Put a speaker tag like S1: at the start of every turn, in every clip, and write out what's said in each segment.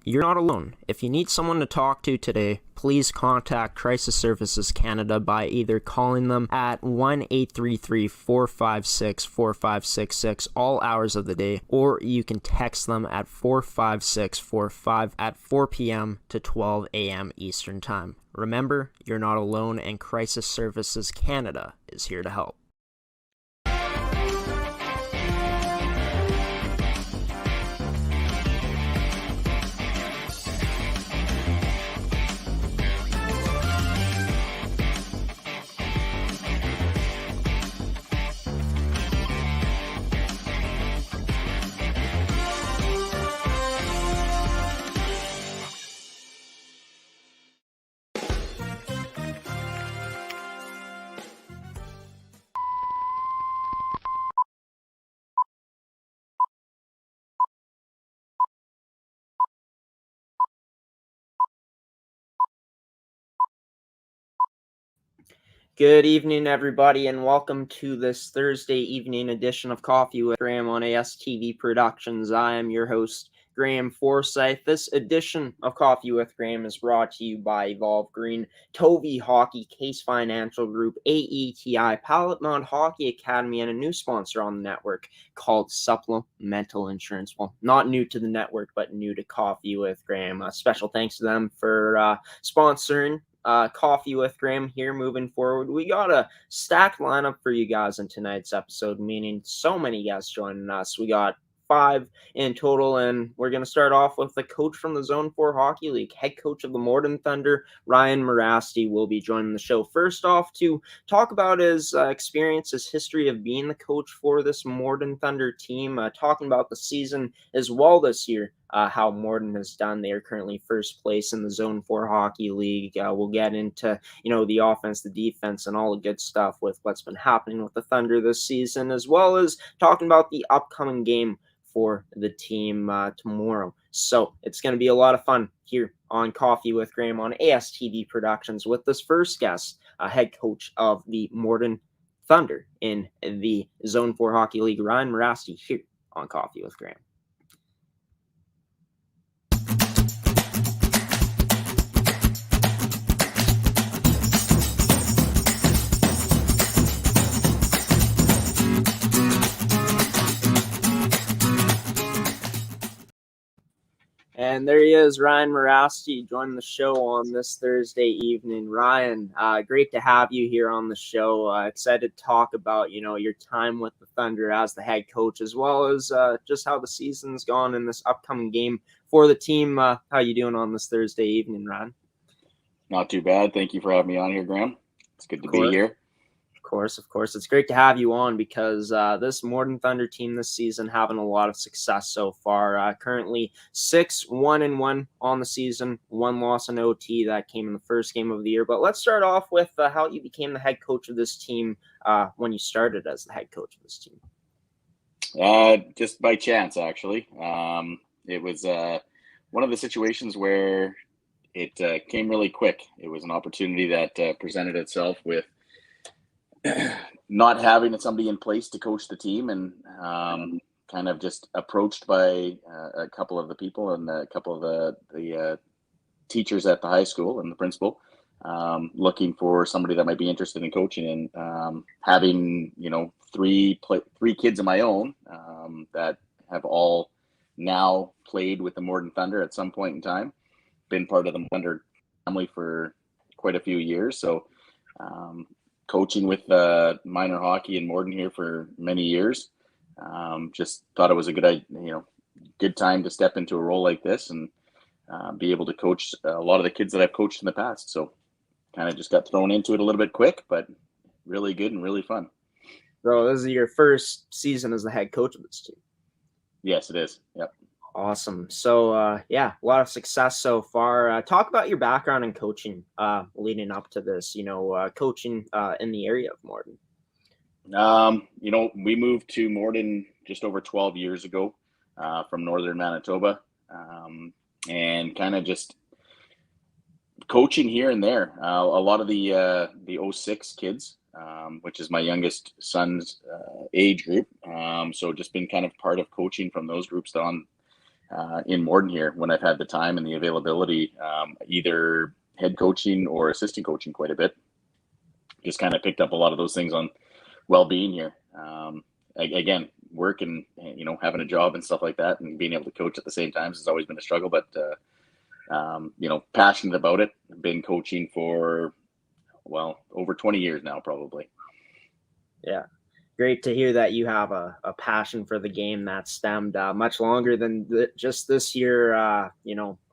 S1: You're not alone. If you need someone to talk to today, please contact Crisis Services Canada by either calling them at 1-833-456-4566 all hours of the day, or you can text them at 45645 at 4 p.m. to 12 a.m. Eastern Time. Remember, you're not alone, and Crisis Services Canada is here to help. Good evening, everybody, and welcome to this Thursday evening edition of Coffee with Graeme on ASTV Productions. I am your host, Graeme Forsyth. This edition of Coffee with Graeme is brought to you by Evolve Green, Tovey Hockey, Case Financial Group, AETI, Pilot-Mound Hockey-Academy, and a new sponsor on the network called Supplemental Insurance. Well, not new to the network, but new to Coffee with Graeme. Special thanks to them for sponsoring Coffee with Graeme here moving forward. We got a stacked lineup for you guys in tonight's episode, meaning so many guests joining us. We got 5 in total, and we're going to start off with the coach from the Zone 4 Hockey League, head coach of the Morden Thunder, Ryan Merasty, will be joining the show. First off, to talk about his experience, his history of being the coach for this Morden Thunder team, talking about the season as well this year. How Morden has done. They are currently first place in the Zone 4 Hockey League. We'll get into, the offense, the defense, and all the good stuff with what's been happening with the Thunder this season, as well as talking about the upcoming game for the team tomorrow. So it's going to be a lot of fun here on Coffee with Graeme on ASTV Productions with this first guest, head coach of the Morden Thunder in the Zone 4 Hockey League, Ryan Merasty, here on Coffee with Graeme. And there he is, Ryan Merasty, joining the show on this Thursday evening. Ryan, great to have you here on the show. Excited to talk about, your time with the Thunder as the head coach, as well as just how the season's gone in this upcoming game for the team. How you doing on this Thursday evening, Ryan?
S2: Not too bad. Thank you for having me on here, Graeme. It's good to be here.
S1: Of course. It's great to have you on because this Morden Thunder team this season having a lot of success so far. Currently 6-1-1 on the season, 1 loss in OT. That came in the first game of the year. But let's start off with how you became the head coach of this team when you started as the head coach of this team.
S2: Just by chance, actually. It was one of the situations where it came really quick. It was an opportunity that presented itself with not having somebody in place to coach the team, and kind of just approached by a couple of the people and a couple of the teachers at the high school and the principal, looking for somebody that might be interested in coaching, and having three kids of my own that have all now played with the Morden Thunder at some point in time, been part of the Thunder family for quite a few years. So coaching with minor hockey in Morden here for many years, just thought it was a good time to step into a role like this and be able to coach a lot of the kids that I've coached in the past. So kind of just got thrown into it a little bit quick, but really good and really fun.
S1: So this is your first season as the head coach of this team?
S2: Yes, it is. Yep.
S1: Awesome. So, a lot of success so far. Talk about your background in coaching leading up to this, coaching in the area of Morden.
S2: We moved to Morden just over 12 years ago from northern Manitoba, and kind of just coaching here and there. A lot of the 06 kids, which is my youngest son's age group. So just been kind of part of coaching from those groups on in Morden here when I've had the time and the availability, either head coaching or assistant coaching quite a bit. Just kind of picked up a lot of those things on well-being here. Again, work and having a job and stuff like that, and being able to coach at the same time has always been a struggle. But passionate about it. Been coaching for over 20 years now, probably.
S1: Yeah. Great to hear that you have a passion for the game that stemmed much longer than just this year,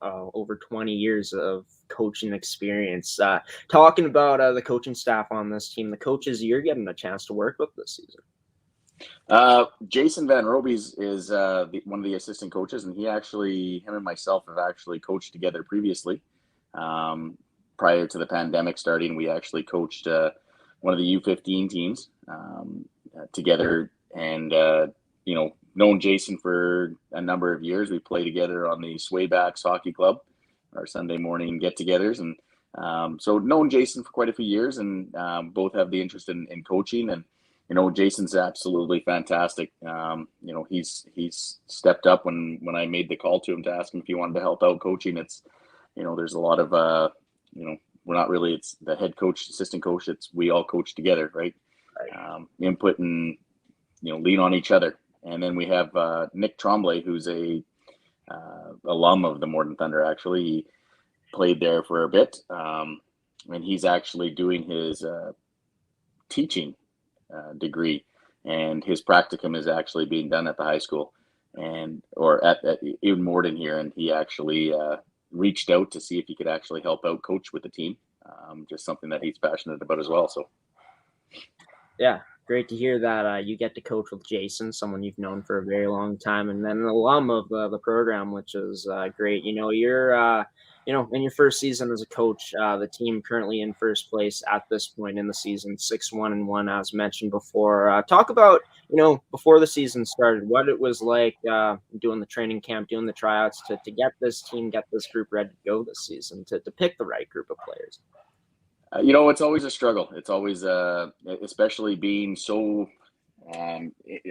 S1: over 20 years of coaching experience. Talking about the coaching staff on this team, the coaches you're getting a chance to work with this season.
S2: Jason Van Robies is one of the assistant coaches, and him and myself have actually coached together previously. Prior to the pandemic starting, we actually coached one of the U15 teams together, and known Jason for a number of years. We play together on the Swaybacks Hockey Club, our Sunday morning get-togethers, and so known Jason for quite a few years, and both have the interest in coaching. And Jason's absolutely fantastic. He's stepped up when I made the call to him to ask him if he wanted to help out coaching. It's there's a lot of we're not really, it's the head coach, assistant coach, we all coach together, right? Input and lean on each other. And then we have Nick Tremblay, who's a alum of the Morden Thunder. Actually, he played there for a bit, and he's actually doing his teaching degree, and his practicum is actually being done at the high school or at in Morden here, and he actually reached out to see if he could actually help out coach with the team. Just something that he's passionate about as well. So
S1: yeah, great to hear that you get to coach with Jason, someone you've known for a very long time, and then an alum of the program, which is great. You're in your first season as a coach, the team currently in first place at this point in the season, 6-1-1, as mentioned before. Talk about, before the season started, what it was like doing the training camp, doing the tryouts to get this team, get this group ready to go this season, to pick the right group of players.
S2: It's always a struggle. It's always, especially being so a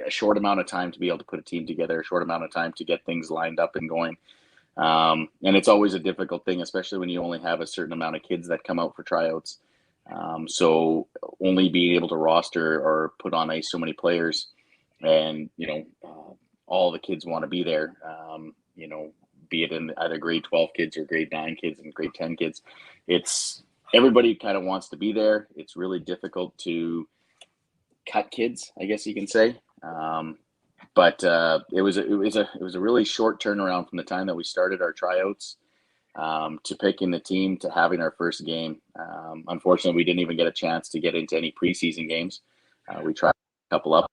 S2: short amount of time to be able to put a team together, a short amount of time to get things lined up and going. And it's always a difficult thing, especially when you only have a certain amount of kids that come out for tryouts. So only being able to roster or put on ice so many players, and all the kids want to be there. Be it in either grade 12 kids or grade 9 kids and grade 10 kids. Everybody kind of wants to be there. It's really difficult to cut kids, I guess you can say. But it was a really short turnaround from the time that we started our tryouts to picking the team to having our first game. Unfortunately, we didn't even get a chance to get into any preseason games. We tried a couple up.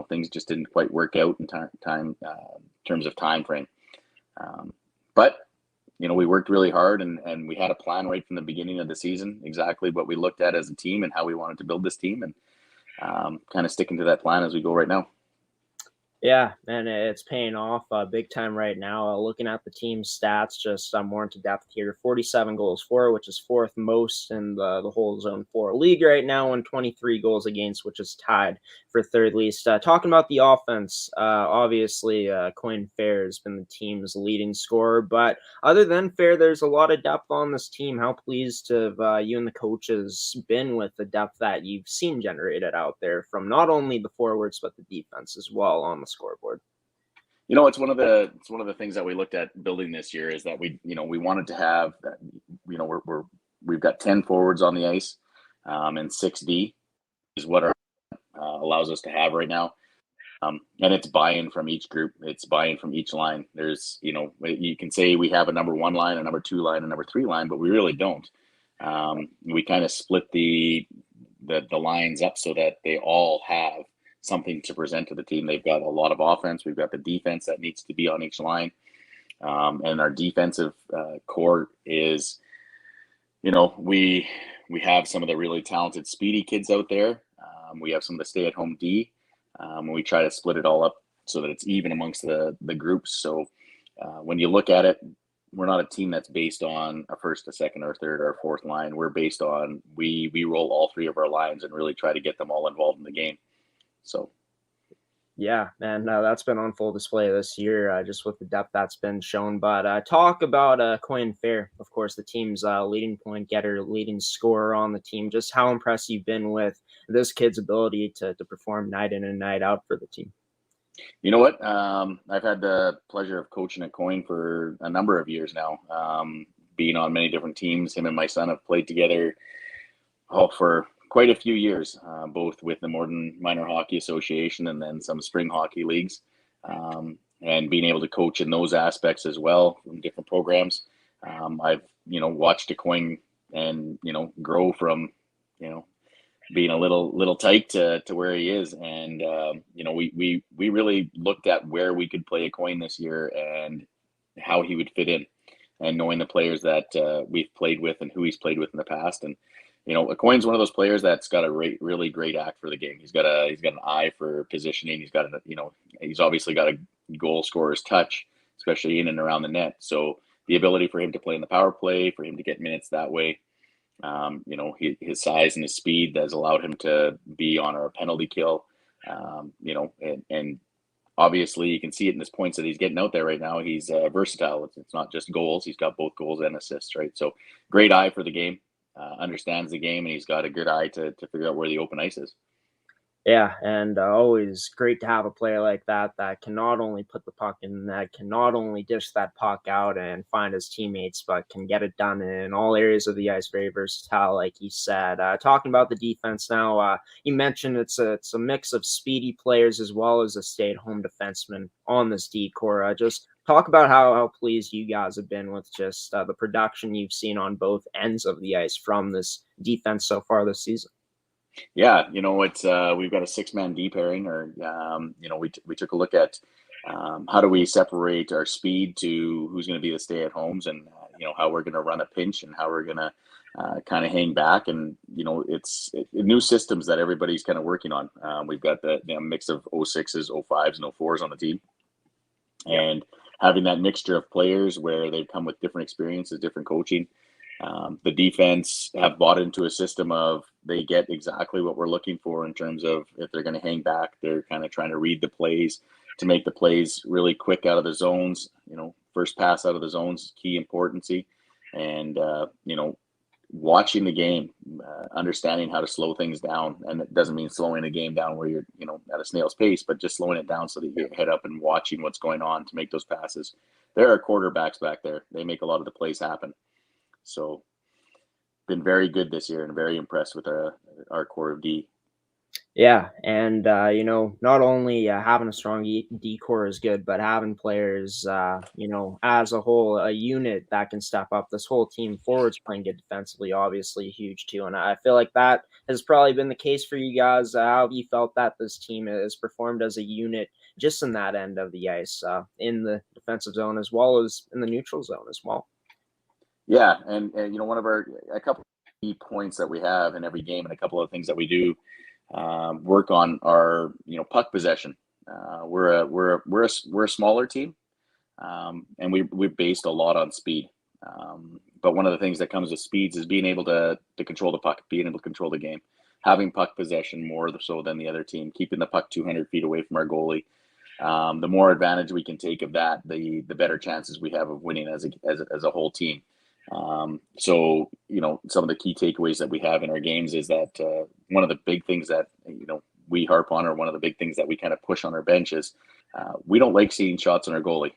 S2: Things just didn't quite work out in terms of time frame. But we worked really hard, and we had a plan right from the beginning of the season, exactly what we looked at as a team and how we wanted to build this team, and kind of sticking to that plan as we go right now.
S1: Yeah, and it's paying off big time right now. Looking at the team's stats, just more into depth here, 47 goals for, which is fourth most in the whole Zone 4 league right now, and 23 goals against, which is tied for third least. Talking about the offense, obviously Coin Fair has been the team's leading scorer, but other than Fair, there's a lot of depth on this team. How pleased have you and the coaches been with the depth that you've seen generated out there from not only the forwards, but the defense as well on the scoreboard?
S2: It's one of the things that we looked at building this year, is that we wanted to have that. We've got 10 forwards on the ice, and 6D is what our allows us to have right now. And it's buy-in from each group. It's buy-in from each line. There's, you can say we have a number 1 line, a number 2 line, a number 3 line, but we really don't. We kind of split the lines up so that they all have something to present to the team. They've got a lot of offense. We've got the defense that needs to be on each line. And our defensive core is, we have some of the really talented, speedy kids out there. We have some of the stay-at-home D. We try to split it all up so that it's even amongst the groups. So when you look at it, we're not a team that's based on a first, a second, or third, or fourth line. We're based on we roll all 3 of our lines and really try to get them all involved in the game. So,
S1: Yeah, and that's been on full display this year, just with the depth that's been shown. But talk about Quinn Fair, of course, the team's leading point getter, leading scorer on the team. Just how impressed you've been with this kid's ability to perform night in and night out for the team.
S2: You know what? I've had the pleasure of coaching at Coin for a number of years now, being on many different teams. Him and my son have played together for quite a few years, both with the Morden Minor Hockey Association and then some spring hockey leagues, and being able to coach in those aspects as well from different programs. I've watched Coin and grow from being a little tight to where he is, and we really looked at where we could play Coin this year and how he would fit in, and knowing the players that we've played with and who he's played with in the past. And Coin's one of those players that's got a really great act for the game. He's got an eye for positioning. He's obviously got a goal scorer's touch, especially in and around the net. So the ability for him to play in the power play, for him to get minutes that way, his size and his speed has allowed him to be on our penalty kill. And obviously you can see it in his points that he's getting out there right now. He's versatile. It's not just goals. He's got both goals and assists, right? So great eye for the game, understands the game, and he's got a good eye to figure out where the open ice is.
S1: Yeah, and always great to have a player like that can not only put the puck in net, can not only dish that puck out and find his teammates, but can get it done in all areas of the ice. Very versatile, like you said. Talking about the defense now, you mentioned it's a mix of speedy players as well as a stay-at-home defenseman on this D-core. Just talk about how pleased you guys have been with just the production you've seen on both ends of the ice from this defense so far this season.
S2: Yeah, it's we've got a 6-man D pairing, or we took a look at how do we separate our speed to who's going to be the stay-at-homes, and how we're going to run a pinch and how we're going to kind of hang back, and it's new systems that everybody's kind of working on. We've got the mix of 06s, 05s, and 04s on the team, and having that mixture of players where they've come with different experiences, different coaching. The defense have bought into a system of they get exactly what we're looking for in terms of if they're going to hang back, they're kind of trying to read the plays to make the plays really quick out of the zones. First pass out of the zones, key importancy, and watching the game, understanding how to slow things down. And it doesn't mean slowing the game down where you're at a snail's pace, but just slowing it down so that you get head up and watching what's going on to make those passes. There are quarterbacks back there. They make a lot of the plays happen. So, been very good this year, and very impressed with our core of D.
S1: Yeah, and not only having a strong D core is good, but having players, as a whole, a unit that can step up. This whole team, forwards playing good defensively, obviously huge too. And I feel like that has probably been the case for you guys. How have you felt that this team has performed as a unit, just in that end of the ice, in the defensive zone as well as in the neutral zone as well?
S2: Yeah, and one of a couple of key points that we have in every game, and a couple of things that we do work on are puck possession. We're a smaller team, and we're based a lot on speed. But one of the things that comes with speeds is being able to control the puck, being able to control the game, having puck possession more so than the other team, keeping the puck 200 feet away from our goalie. The more advantage we can take of that, the better chances we have of winning as a whole team. So some of the key takeaways that we have in our games is that one of the big things that we harp on, or one of the big things that we kind of push on our bench is we don't like seeing shots on our goalie.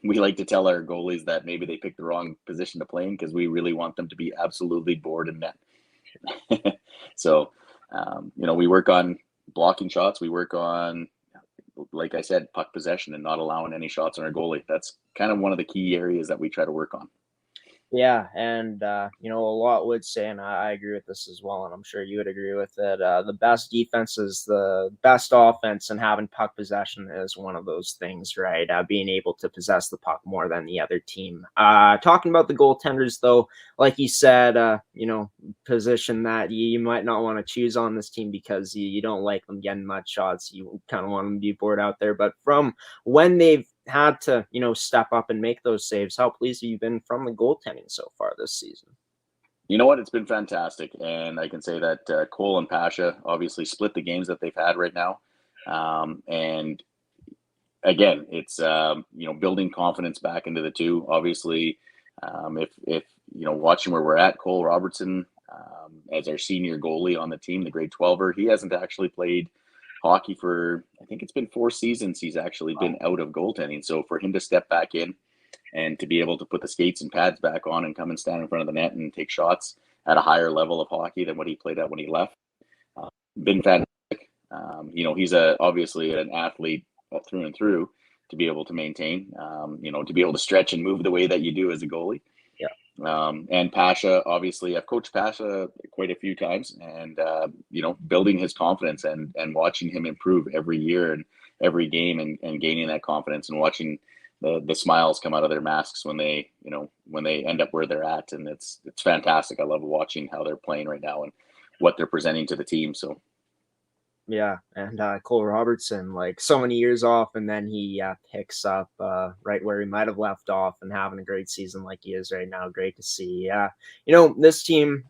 S2: We like to tell our goalies that maybe they picked the wrong position to play in, because we really want them to be absolutely bored in net. So we work on blocking shots. We work on, like I said, puck possession and not allowing any shots on our goalie. That's kind of one of the key areas that we try to work on.
S1: Yeah, and a lot would say, and I agree with this as well, and I'm sure you would agree with it. The best defense is the best offense, and having puck possession is one of those things, right? Being able to possess the puck more than the other team. Talking about the goaltenders, though, like you said, position that you might not want to choose on this team because you don't like them getting much shots. You kind of want them to be bored out there. But from when they've had to, step up and make those saves, how pleased have you been from the goaltending so far this season?
S2: You know what? It's been fantastic. And I can say that Cole and Pasha obviously split the games that they've had right now. And again, it's building confidence back into the two. Obviously, if watching where we're at, Cole Robertson as our senior goalie on the team, the grade 12er, he hasn't actually played hockey for, I think it's been 4 seasons. He's actually been out of goaltending. So for him to step back in and to be able to put the skates and pads back on and come and stand in front of the net and take shots at a higher level of hockey than what he played at when he left, been fantastic. He's obviously an athlete through and through to be able to maintain, to be able to stretch and move the way that you do as a goalie.
S1: Yeah.
S2: And Pasha, obviously, I've coached Pasha quite a few times, and building his confidence and watching him improve every year and every game, and gaining that confidence, and watching the smiles come out of their masks when they end up where they're at, and it's fantastic. I love watching how they're playing right now and what they're presenting to the team. So.
S1: Yeah, and Cole Robertson, like so many years off, and then he picks up right where he might have left off and having a great season like he is right now. Great to see. This team,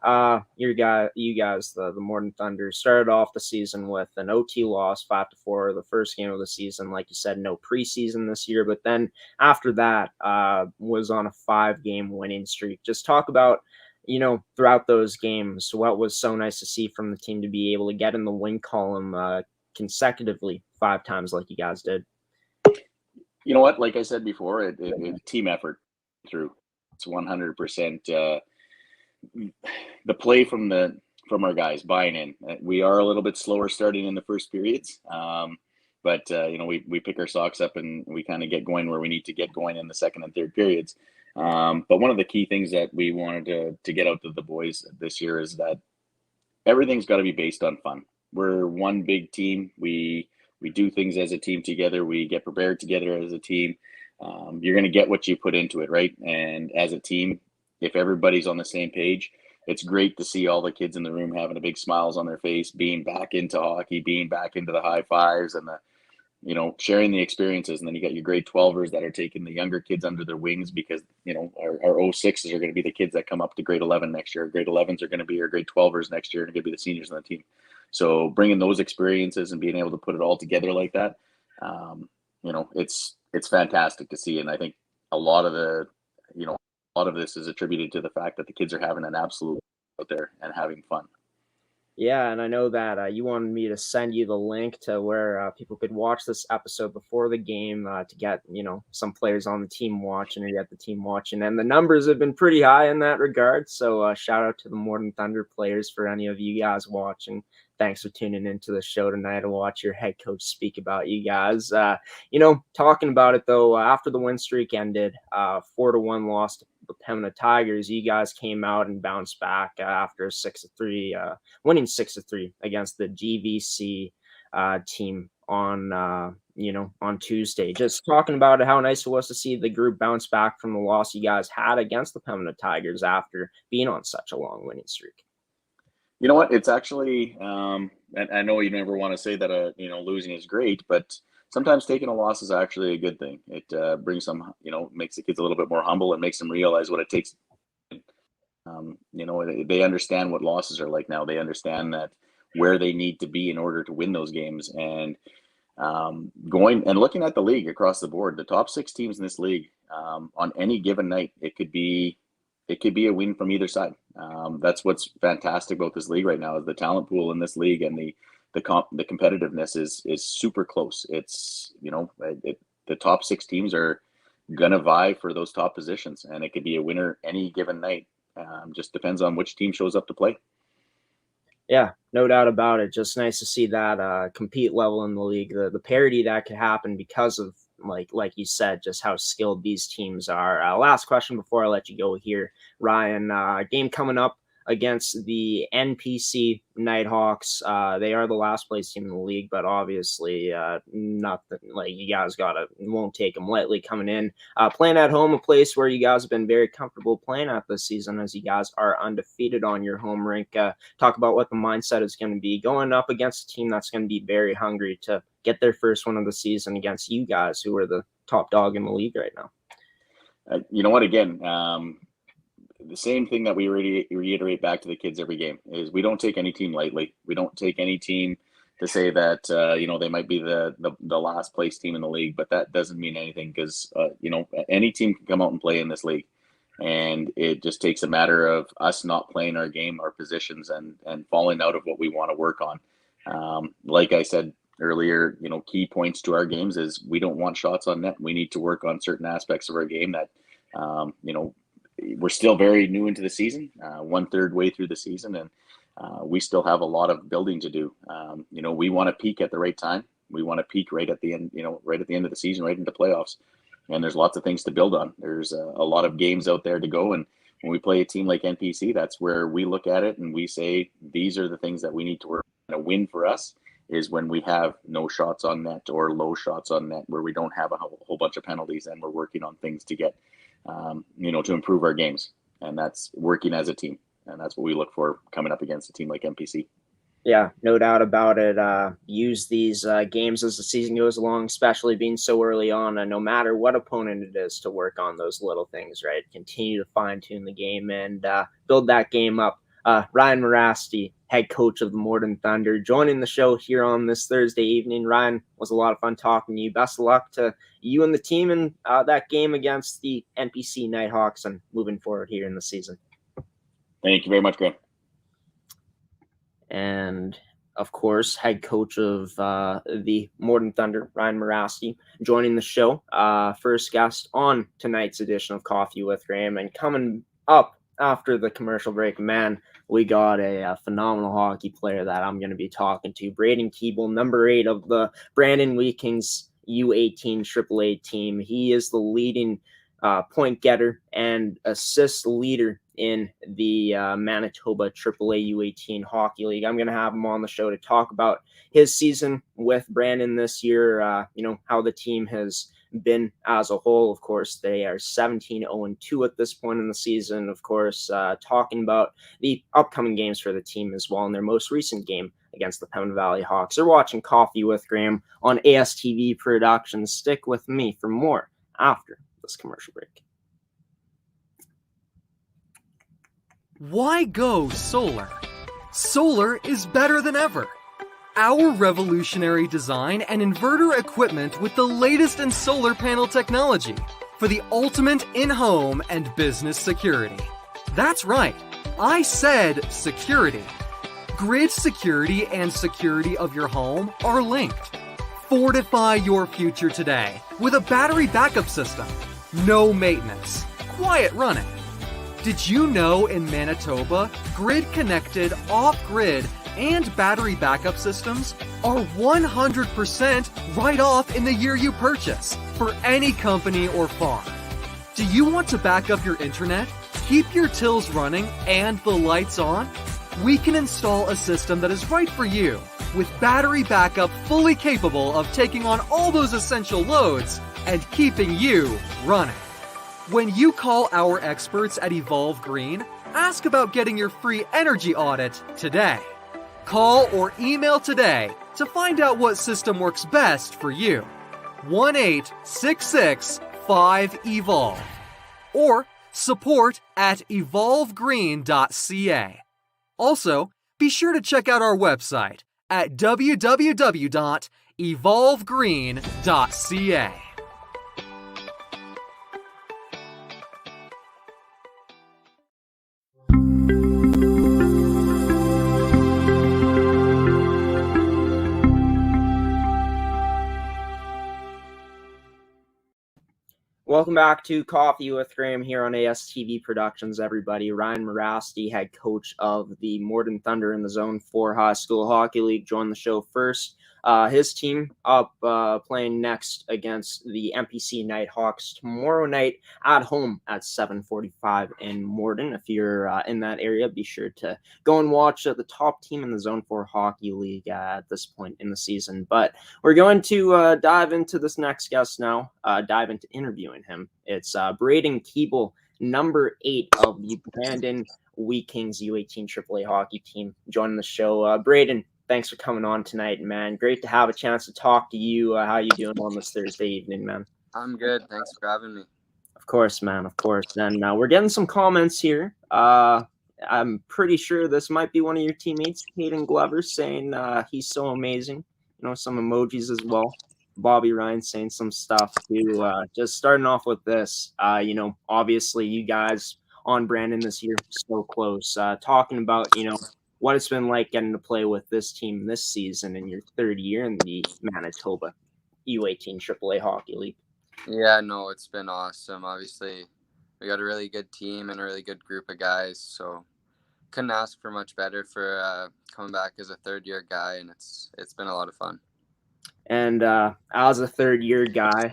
S1: you guys, the Morden Thunder, started off the season with an OT loss, 5-4, the first game of the season. Like you said, no preseason this year, but then after that was on a 5-game winning streak. Just talk about throughout those games, what was so nice to see from the team to be able to get in the win column consecutively 5 times like you guys did.
S2: You know what? Like I said before, it team effort through. It's 100% the play from our guys buying in. We are a little bit slower starting in the first periods, but we pick our socks up and we kind of get going where we need to get going in the second and third periods. But one of the key things that we wanted to get out to the boys this year is that everything's got to be based on fun. We're one big team. We do things as a team together. We get prepared together as a team. You're going to get what you put into it, right? And as a team, if everybody's on the same page, it's great to see all the kids in the room having a big smiles on their face, being back into hockey, being back into the high fives and the sharing the experiences. And then you got your grade 12ers that are taking the younger kids under their wings because, our 06s are going to be the kids that come up to grade 11 next year. Grade 11s are going to be our grade 12ers next year and going to be the seniors on the team. So bringing those experiences and being able to put it all together like that, it's fantastic to see. And I think a lot of this is attributed to the fact that the kids are having an absolute out there and having fun.
S1: Yeah, and I know that you wanted me to send you the link to where people could watch this episode before the game to get, some players on the team watching or get the team watching. And the numbers have been pretty high in that regard. So shout out to the Morden Thunder players for any of you guys watching. Thanks for tuning into the show tonight to watch your head coach speak about you guys. Talking about it, though, after the win streak ended, 4-1 loss to the Pembina Tigers, you guys came out and bounced back after 6-3, winning 6-3 against the GVC team on Tuesday. Just talking about how nice it was to see the group bounce back from the loss you guys had against the Pembina Tigers after being on such a long winning streak.
S2: You know what? It's actually, and I know you never want to say that, losing is great, but sometimes taking a loss is actually a good thing. It brings some, makes the kids a little bit more humble and makes them realize what it takes. They understand what losses are like now. They understand that where they need to be in order to win those games. And going and looking at the league across the board, the top 6 teams in this league, on any given night, it could be a win from either side. That's what's fantastic about this league right now is the talent pool in this league and the competitiveness is super close. It's the top 6 teams are gonna vie for those top positions, and it could be a winner any given night. Just depends on which team shows up to play.
S1: Yeah, no doubt about it. Just nice to see that compete level in the league, the parity that could happen because of like you said, just how skilled these teams are. Last question before I let you go here, Ryan. Game coming up against the NPC Nighthawks. They are the last place team in the league, but obviously nothing like you guys won't take them lightly coming in. Playing at home, a place where you guys have been very comfortable playing at this season as you guys are undefeated on your home rink. Talk about what the mindset is going to be going up against a team that's going to be very hungry to get their first win of the season against you guys, who are the top dog in the league right now.
S2: You know what? Again, the same thing that we reiterate back to the kids every game is we don't take any team lightly. We don't take any team to say that they might be the last place team in the league, but that doesn't mean anything because any team can come out and play in this league, and it just takes a matter of us not playing our game, our positions, and falling out of what we want to work on. Like I said earlier, key points to our games is we don't want shots on net. We need to work on certain aspects of our game that we're still very new into the season, 1/3 way through the season, and we still have a lot of building to do. We want to peak at the right time. We want to peak right at the end, right at the end of the season, right into playoffs. And there's lots of things to build on. There's a lot of games out there to go. And when we play a team like NPC, that's where we look at it and we say, these are the things that we need to work on. A win for us is when we have no shots on net or low shots on net, where we don't have a whole bunch of penalties and we're working on things to get, to improve our games. And that's working as a team. And that's what we look for coming up against a team like NPC.
S1: Yeah, no doubt about it. Use these games as the season goes along, especially being so early on, and no matter what opponent it is, to work on those little things, right? Continue to fine-tune the game and build that game up. Ryan Merasty, head coach of the Morden Thunder, joining the show here on this Thursday evening. Ryan, was a lot of fun talking to you. Best of luck to you and the team in that game against the NPC Nighthawks and moving forward here in the season.
S2: Thank you very much, Graeme.
S1: And, of course, head coach of the Morden Thunder, Ryan Merasty, joining the show. First guest on tonight's edition of Coffee with Graeme. And coming up after the commercial break, man, we got a phenomenal hockey player that I'm going to be talking to. Braden Keeble, number 8 of the Brandon Wheat Kings U18 AAA team. He is the leading point getter and assist leader in the Manitoba AAA U18 Hockey League. I'm going to have him on the show to talk about his season with Brandon this year, how the team has been as a whole. Of course, they are 17-0-2 at this point in the season. Of course, talking about the upcoming games for the team as well, and their most recent game against the Pembina Valley Hawks. They're watching Coffee with Graeme on ASTV Productions. Stick with me for more after this commercial break.
S3: Why go solar? Solar is better than ever. Our revolutionary design and inverter equipment with the latest in solar panel technology for the ultimate in-home and business security. That's right, I said security. Grid security and security of your home are linked. Fortify your future today with a battery backup system. No maintenance, quiet running. Did you know in Manitoba, grid-connected, off-grid, and battery backup systems are 100% right off in the year you purchase for any company or farm? Do you want to back up your internet, keep your tills running, and the lights on? We can install a system that is right for you with battery backup fully capable of taking on all those essential loads and keeping you running. When you call our experts at Evolve Green, ask about getting your free energy audit today. Call or email today to find out what system works best for you. 1-866-5EVOLVE or support@evolvegreen.ca. Also, be sure to check out our website at www.evolvegreen.ca.
S1: Welcome back to Coffee with Graeme here on ASTV Productions, everybody. Ryan Merasty, head coach of the Morden Thunder in the Zone 4 High School Hockey League, joined the show first. His team up playing next against the NPC Nighthawks tomorrow night at home at 7:45 in Morden. If you're in that area, be sure to go and watch the top team in the Zone 4 Hockey League at this point in the season. But we're going to dive into this next guest now, dive into interviewing him. It's Braden Keeble, number 8 of the Brandon Wheat Kings U18 AAA hockey team, joining the show. Braden, thanks for coming on tonight, man. Great to have a chance to talk to you. How you doing on this Thursday evening, man?
S4: I'm good. Thanks for having me.
S1: Of course, man. Of course. And we're getting some comments here. I'm pretty sure this might be one of your teammates, Hayden Glover, saying he's so amazing. Some emojis as well. Bobby Ryan saying some stuff too. Just starting off with this, obviously you guys on Brandon this year, so close. Talking about, what it's been like getting to play with this team this season in your third year in the Manitoba U18 AAA Hockey League.
S4: Yeah, no, it's been awesome. Obviously, we got a really good team and a really good group of guys, so couldn't ask for much better for coming back as a third-year guy, and it's been a lot of fun.
S1: And as a third-year guy,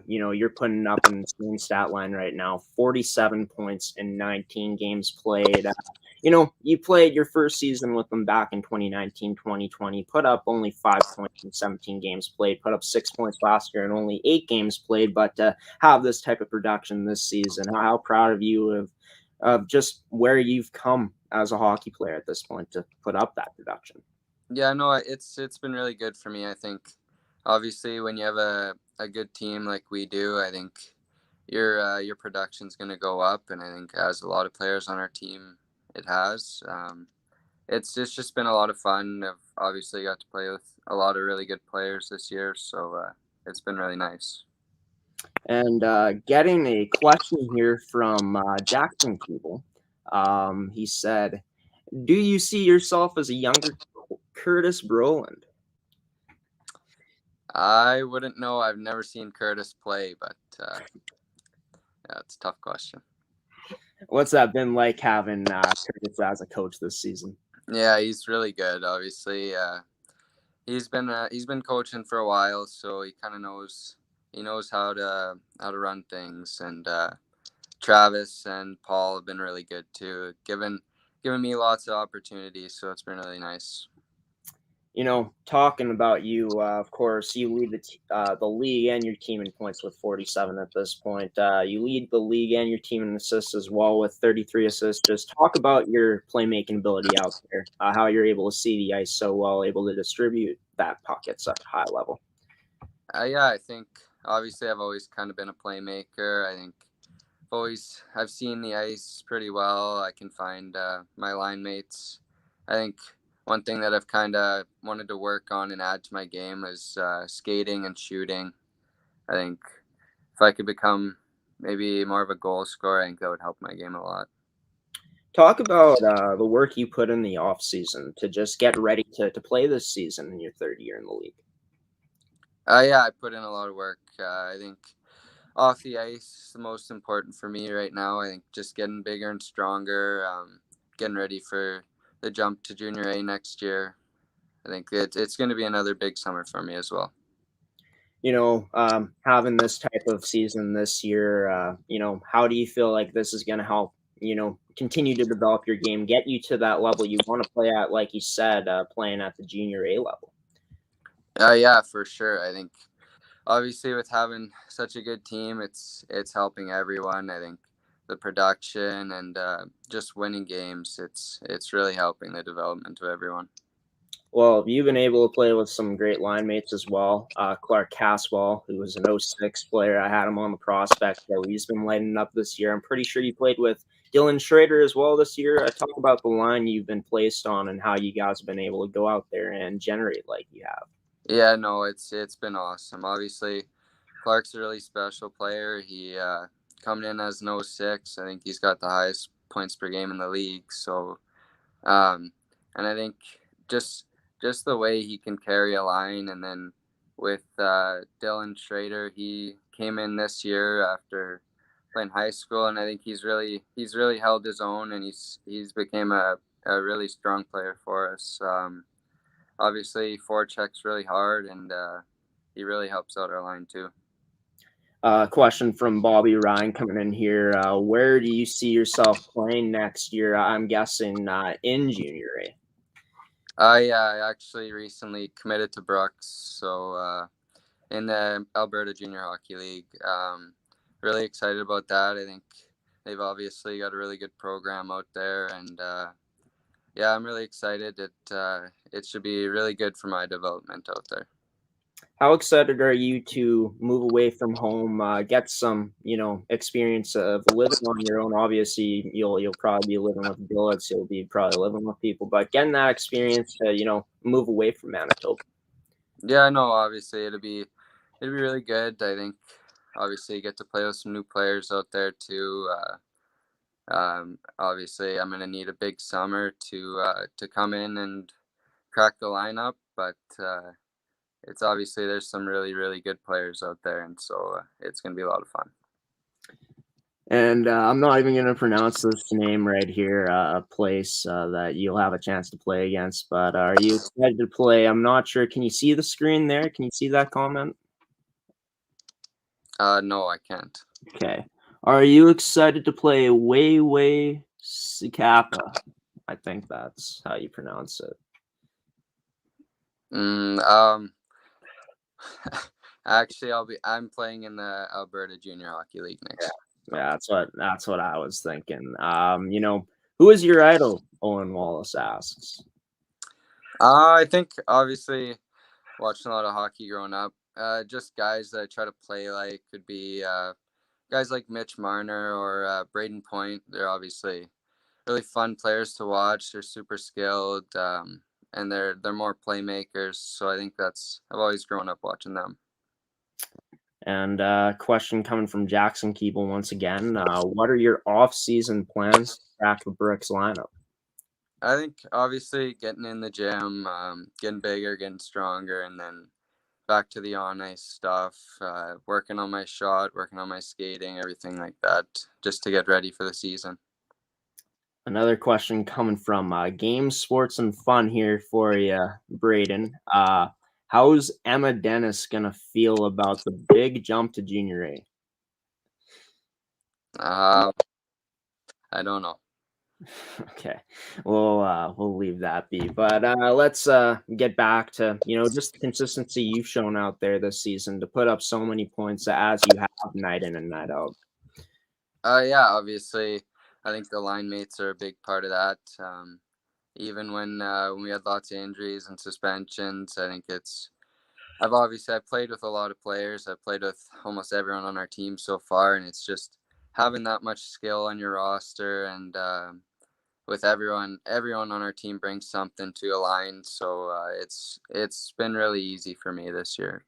S1: you're putting up in the same stat line right now, 47 points in 19 games played. You played your first season with them back in 2019, 2020, put up only 5 points in 17 games played, put up 6 points last year in only 8 games played, but to have this type of production this season, how proud of you of just where you've come as a hockey player at this point to put up that production.
S4: Yeah, no, it's been really good for me. I think obviously when you have a good team like we do, I think your production's going to go up, and I think as a lot of players on our team, it has. It's just been a lot of fun. I've obviously got to play with a lot of really good players this year, so it's been really nice.
S1: And getting a question here from Jackson Keeble. He said, do you see yourself as a younger Curtis Brolin?
S4: I wouldn't know. I've never seen Curtis play, but yeah, it's a tough question.
S1: What's that been like having Curtis as a coach this season?
S4: Yeah, he's really good. Obviously, he's been coaching for a while, so he kind of knows how to run things. And Travis and Paul have been really good too, giving me lots of opportunities. So it's been really nice.
S1: Talking about you, of course, you lead the league and your team in points with 47 at this point. You lead the league and your team in assists as well with 33 assists. Just talk about your playmaking ability out there, how you're able to see the ice so well, able to distribute that puck at such a high level.
S4: Yeah, I think obviously I've always kind of been a playmaker. I think I've seen the ice pretty well. I can find my line mates. I think one thing that I've kind of wanted to work on and add to my game is skating and shooting. I think if I could become maybe more of a goal scorer, I think that would help my game a lot.
S1: Talk about the work you put in the off season to just get ready to play this season in your third year in the league.
S4: Yeah, I put in a lot of work. I think off the ice is the most important for me right now. I think just getting bigger and stronger, getting ready for the jump to junior A next year. I think it's going to be another big summer for me as well.
S1: Having this type of season this year, how do you feel like this is going to help, continue to develop your game, get you to that level you want to play at, like you said, playing at the junior A level?
S4: Yeah, for sure. I think obviously with having such a good team, it's helping everyone. I think the production and just winning games, it's really helping the development of everyone.
S1: Well, you've been able to play with some great line mates as well. Clark Caswell, who was an 06 player, I had him on the prospect, so he's been lighting up this year. I'm pretty sure you played with Dylan Schrader as well this year. Talk about the line you've been placed on and how you guys have been able to go out there and generate like you have.
S4: Yeah, no, it's been awesome. Obviously, Clark's a really special player. He coming in as an 06, I think he's got the highest points per game in the league. So, and I think just the way he can carry a line, and then with Dylan Schrader, he came in this year after playing high school, and I think he's really held his own, and he's became a really strong player for us. Obviously, forechecks really hard, and he really helps out our line too.
S1: Question from Bobby Ryan coming in here. Where do you see yourself playing next year? I'm guessing in junior A.
S4: I actually recently committed to Brooks, so in the Alberta Junior Hockey League. Really excited about that. I think they've obviously got a really good program out there, and yeah, I'm really excited. It should be really good for my development out there.
S1: How excited are you to move away from home, get some, experience of living on your own? Obviously, you'll probably be living with billets, you'll be probably living with people, but getting that experience to, move away from Manitoba.
S4: Yeah, no, obviously it'll be really good. I think obviously you get to play with some new players out there too. Obviously I'm gonna need a big summer to come in and crack the lineup, but it's obviously there's some really, really good players out there, and so it's going to be a lot of fun.
S1: And I'm not even going to pronounce this name right here, a place that you'll have a chance to play against. But are you excited to play? I'm not sure. Can you see the screen there? Can you see that comment?
S4: No, I can't.
S1: Okay. Are you excited to play Way Sikapa? I think that's how you pronounce it.
S4: Actually, I'm playing in the Alberta Junior Hockey League next.
S1: Yeah, that's what I was thinking. Who is your idol? Owen Wallace asks.
S4: I think obviously watching a lot of hockey growing up. Just guys that I try to play like could be guys like Mitch Marner or Braden Point. They're obviously really fun players to watch. They're super skilled, and they're more playmakers. So I think I've always grown up watching them.
S1: And question coming from Jackson Keeble once again. What are your off-season plans to crack the Brooks lineup?
S4: I think obviously getting in the gym, getting bigger, getting stronger, and then back to the on-ice stuff, working on my shot, working on my skating, everything like that, just to get ready for the season.
S1: Another question coming from Game Sports and Fun here for you, Braden. How's Emma Dennis going to feel about the big jump to Junior A?
S4: I don't know.
S1: Okay, we'll leave that be. But let's get back to just the consistency you've shown out there this season to put up so many points as you have night in and night out.
S4: Yeah, obviously, I think the line mates are a big part of that. Even when we had lots of injuries and suspensions, I think I've played with a lot of players. I've played with almost everyone on our team so far, and it's just having that much skill on your roster, and with everyone on our team brings something to a line. So it's been really easy for me this year.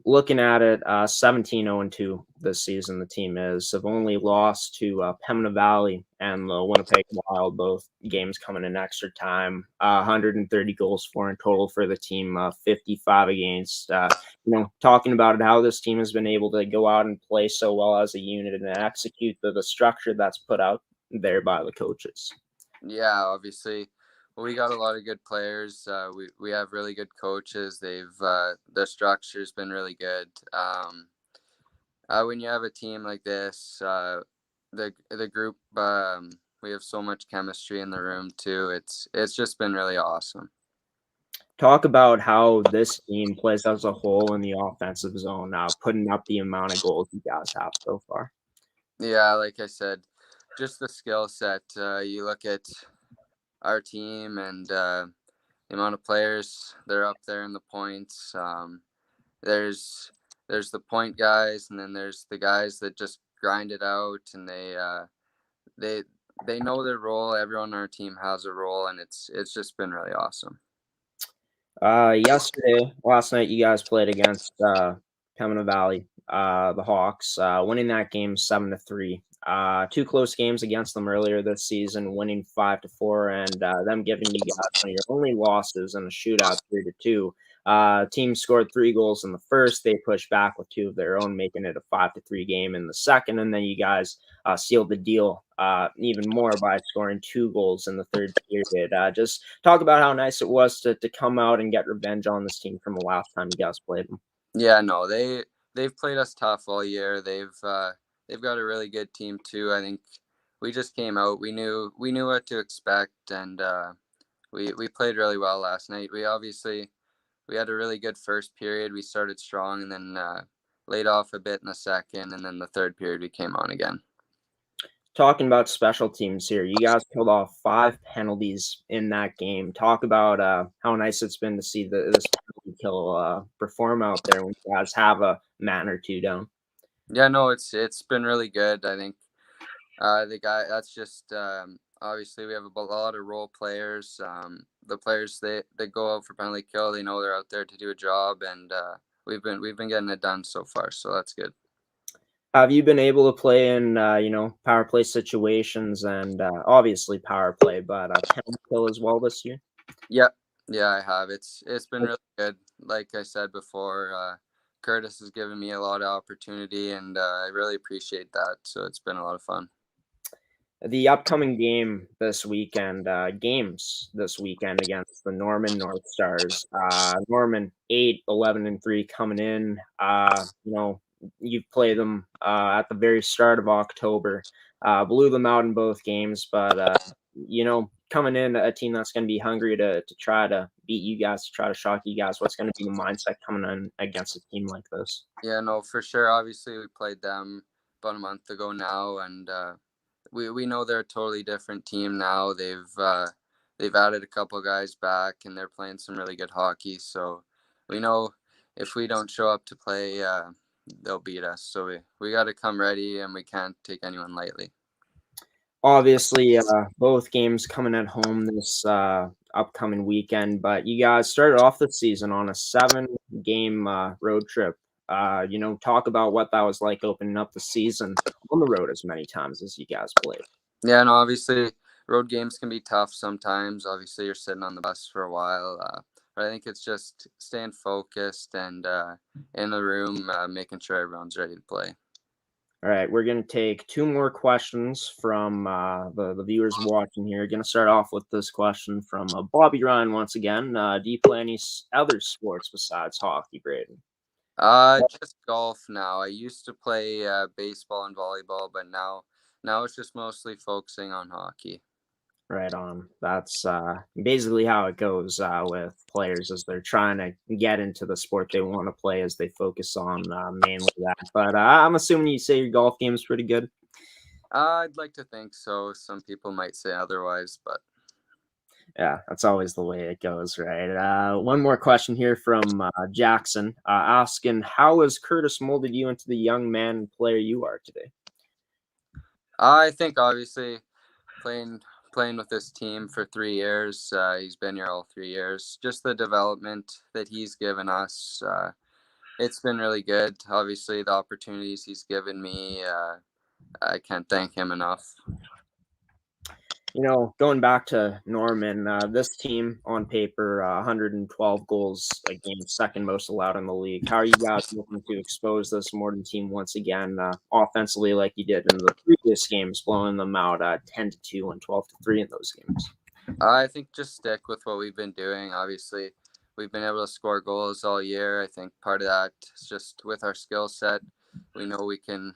S1: Looking at it, 17-0-2 this season, the team have only lost to Pembina Valley and the Winnipeg Wild, both games coming in extra time. 130 goals for in total for the team, 55 against. Talking about how this team has been able to go out and play so well as a unit and execute the structure that's put out there by the coaches.
S4: Yeah, obviously. Well, we got a lot of good players. We have really good coaches. The structure's been really good. When you have a team like this, the group, we have so much chemistry in the room too. It's just been really awesome.
S1: Talk about how this team plays as a whole in the offensive zone now, putting up the amount of goals you guys have so far.
S4: Yeah, like I said, just the skill set. You look at our team and the amount of players they're up there in the points. There's the point guys, and then there's the guys that just grind it out, and they know their role. Everyone on our team has a role, and it's just been really awesome.
S1: Last night, you guys played against Pembina Valley, the Hawks, winning that game 7-3. Two close games against them earlier this season, winning 5-4, and them giving you guys one of your only losses in a shootout 3-2. Team scored 3 goals in the first. They pushed back with 2 of their own, making it a 5-3 game in the second, and then you guys sealed the deal even more by scoring 2 goals in the third period. Just talk about how nice it was to come out and get revenge on this team from the last time you guys played them.
S4: Yeah, no, they've played us tough all year. They've got a really good team too. I think we just came out. We knew what to expect, and we played really well last night. We had a really good first period. We started strong, and then laid off a bit in the second, and then the third period we came on again.
S1: Talking about special teams here, you guys killed off 5 penalties in that game. Talk about how nice it's been to see this penalty kill perform out there when you guys have a man or two down?
S4: Yeah, no, it's been really good. I think the guy that's just obviously we have a lot of role players. The players they go out for penalty kill, they know they're out there to do a job, and we've been getting it done so far, so that's good.
S1: Have you been able to play in power play situations and obviously power play, but penalty kill as well this year?
S4: Yeah, I have. It's been really good. Like I said before, Curtis has given me a lot of opportunity, and I really appreciate that. So it's been a lot of fun.
S1: The upcoming game this weekend, games this weekend against the Norman North Stars. Norman 8-11-3 coming in. You play them at the very start of October. Blew them out in both games, but coming in a team that's going to be hungry to try to beat you guys, to try to shock you guys. What's going to be the mindset coming in against a team like this?
S4: Yeah, no, for sure. Obviously, we played them about a month ago now, and we know they're a totally different team now. They've added a couple guys back, and they're playing some really good hockey. So we know if we don't show up to play, they'll beat us. So we got to come ready, and we can't take anyone lightly.
S1: Obviously, both games coming at home this upcoming weekend, but you guys started off the season on a 7-game road trip. Talk about what that was like opening up the season on the road as many times as you guys played.
S4: Yeah, no, obviously road games can be tough sometimes. Obviously, you're sitting on the bus for a while, but I think it's just staying focused and in the room, making sure everyone's ready to play.
S1: All right, we're going to take 2 more questions from the viewers watching here. Going to start off with this question from Bobby Ryan once again. Do you play any other sports besides hockey, Braden?
S4: Just golf now. I used to play baseball and volleyball, but now it's just mostly focusing on hockey.
S1: Right on. That's basically how it goes with players as they're trying to get into the sport they want to play as they focus on mainly that. But I'm assuming you say your golf game is pretty good.
S4: I'd like to think so. Some people might say otherwise, but
S1: yeah, that's always the way it goes, right? One more question here from Jackson asking, how has Curtis molded you into the young man and player you are today?
S4: I think obviously playing with this team for 3 years. He's been here all 3 years. Just the development that he's given us, it's been really good. Obviously, the opportunities he's given me, I can't thank him enough.
S1: Going back to Norman, this team on paper, 112 goals a game, second most allowed in the league. How are you guys looking to expose this Morden team once again, offensively, like you did in the previous games, blowing them out 10-2 and 12-3 in those games?
S4: I think just stick with what we've been doing. Obviously, we've been able to score goals all year. I think part of that is just with our skill set. We know we can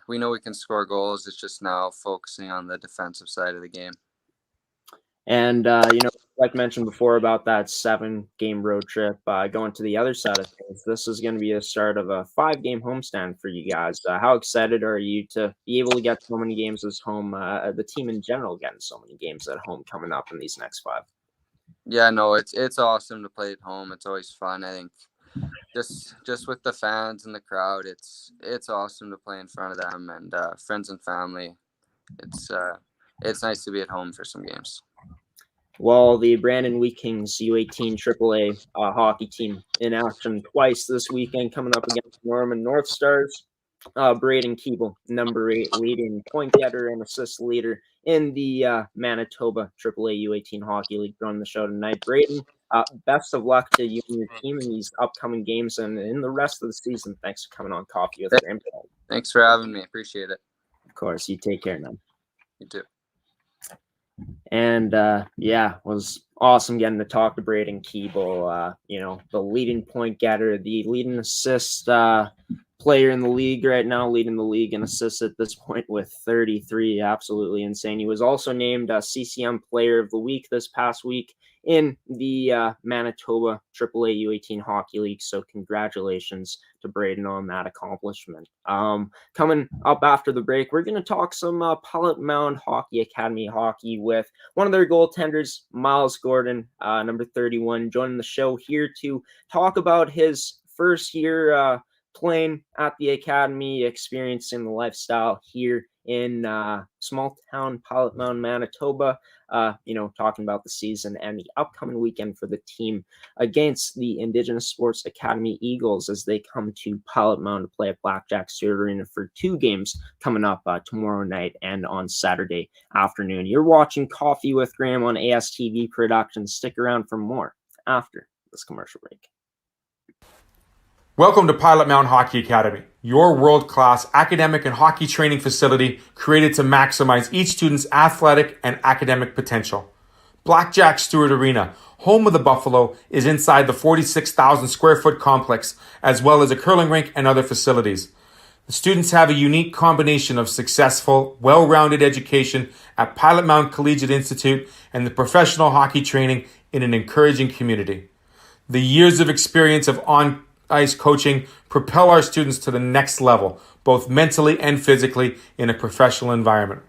S4: score goals. It's just now focusing on the defensive side of the game.
S1: And, like mentioned before about that 7-game road trip, going to the other side of things, this is going to be a start of a 5-game homestand for you guys. How excited are you to be able to get so many games as home, the team in general getting so many games at home coming up in these next 5?
S4: Yeah, no, it's awesome to play at home. It's always fun. I think just with the fans and the crowd, it's awesome to play in front of them and friends and family. It's nice to be at home for some games.
S1: Well, the Brandon Wheat Kings U18 AAA hockey team in action twice this weekend, coming up against Norman North Stars. Braden Keeble, number 8, leading point getter and assist leader in the Manitoba AAA U18 Hockey League, joining the show tonight. Braden, best of luck to you and your team in these upcoming games and in the rest of the season. Thanks for coming on Coffee with Graeme.
S4: Thanks for having me. Appreciate it.
S1: Of course. You take care, man.
S4: You too.
S1: And was awesome getting to talk to Braden Keeble, the leading point getter, the leading assist player in the league right now, leading the league in assists at this point with 33. Absolutely insane. He was also named CCM Player of the Week this past week in the Manitoba AAA U18 Hockey League. So congratulations to Braden on that accomplishment. Coming up after the break, we're going to talk some Pilot-Mound Hockey-Academy hockey with one of their goaltenders, Miles Gordon, number 31, joining the show here to talk about his first year playing at the academy, experiencing the lifestyle here in small town Pilot-Mound, Manitoba. Talking about the season and the upcoming weekend for the team against the Indigenous Sports Academy Eagles as they come to Pilot-Mound to play at Blackjack Stewart Arena for 2 games coming up tomorrow night and on Saturday afternoon. You're watching Coffee with Graeme on ASTV Productions. Stick around for more after this commercial break.
S5: Welcome to Pilot-Mound Hockey Academy, your world-class academic and hockey training facility created to maximize each student's athletic and academic potential. Blackjack Stewart Arena, home of the Buffalo, is inside the 46,000 square foot complex, as well as a curling rink and other facilities. The students have a unique combination of successful, well-rounded education at Pilot-Mound Collegiate Institute and the professional hockey training in an encouraging community. The years of experience of on-ice coaching propel our students to the next level, both mentally and physically, in a professional environment.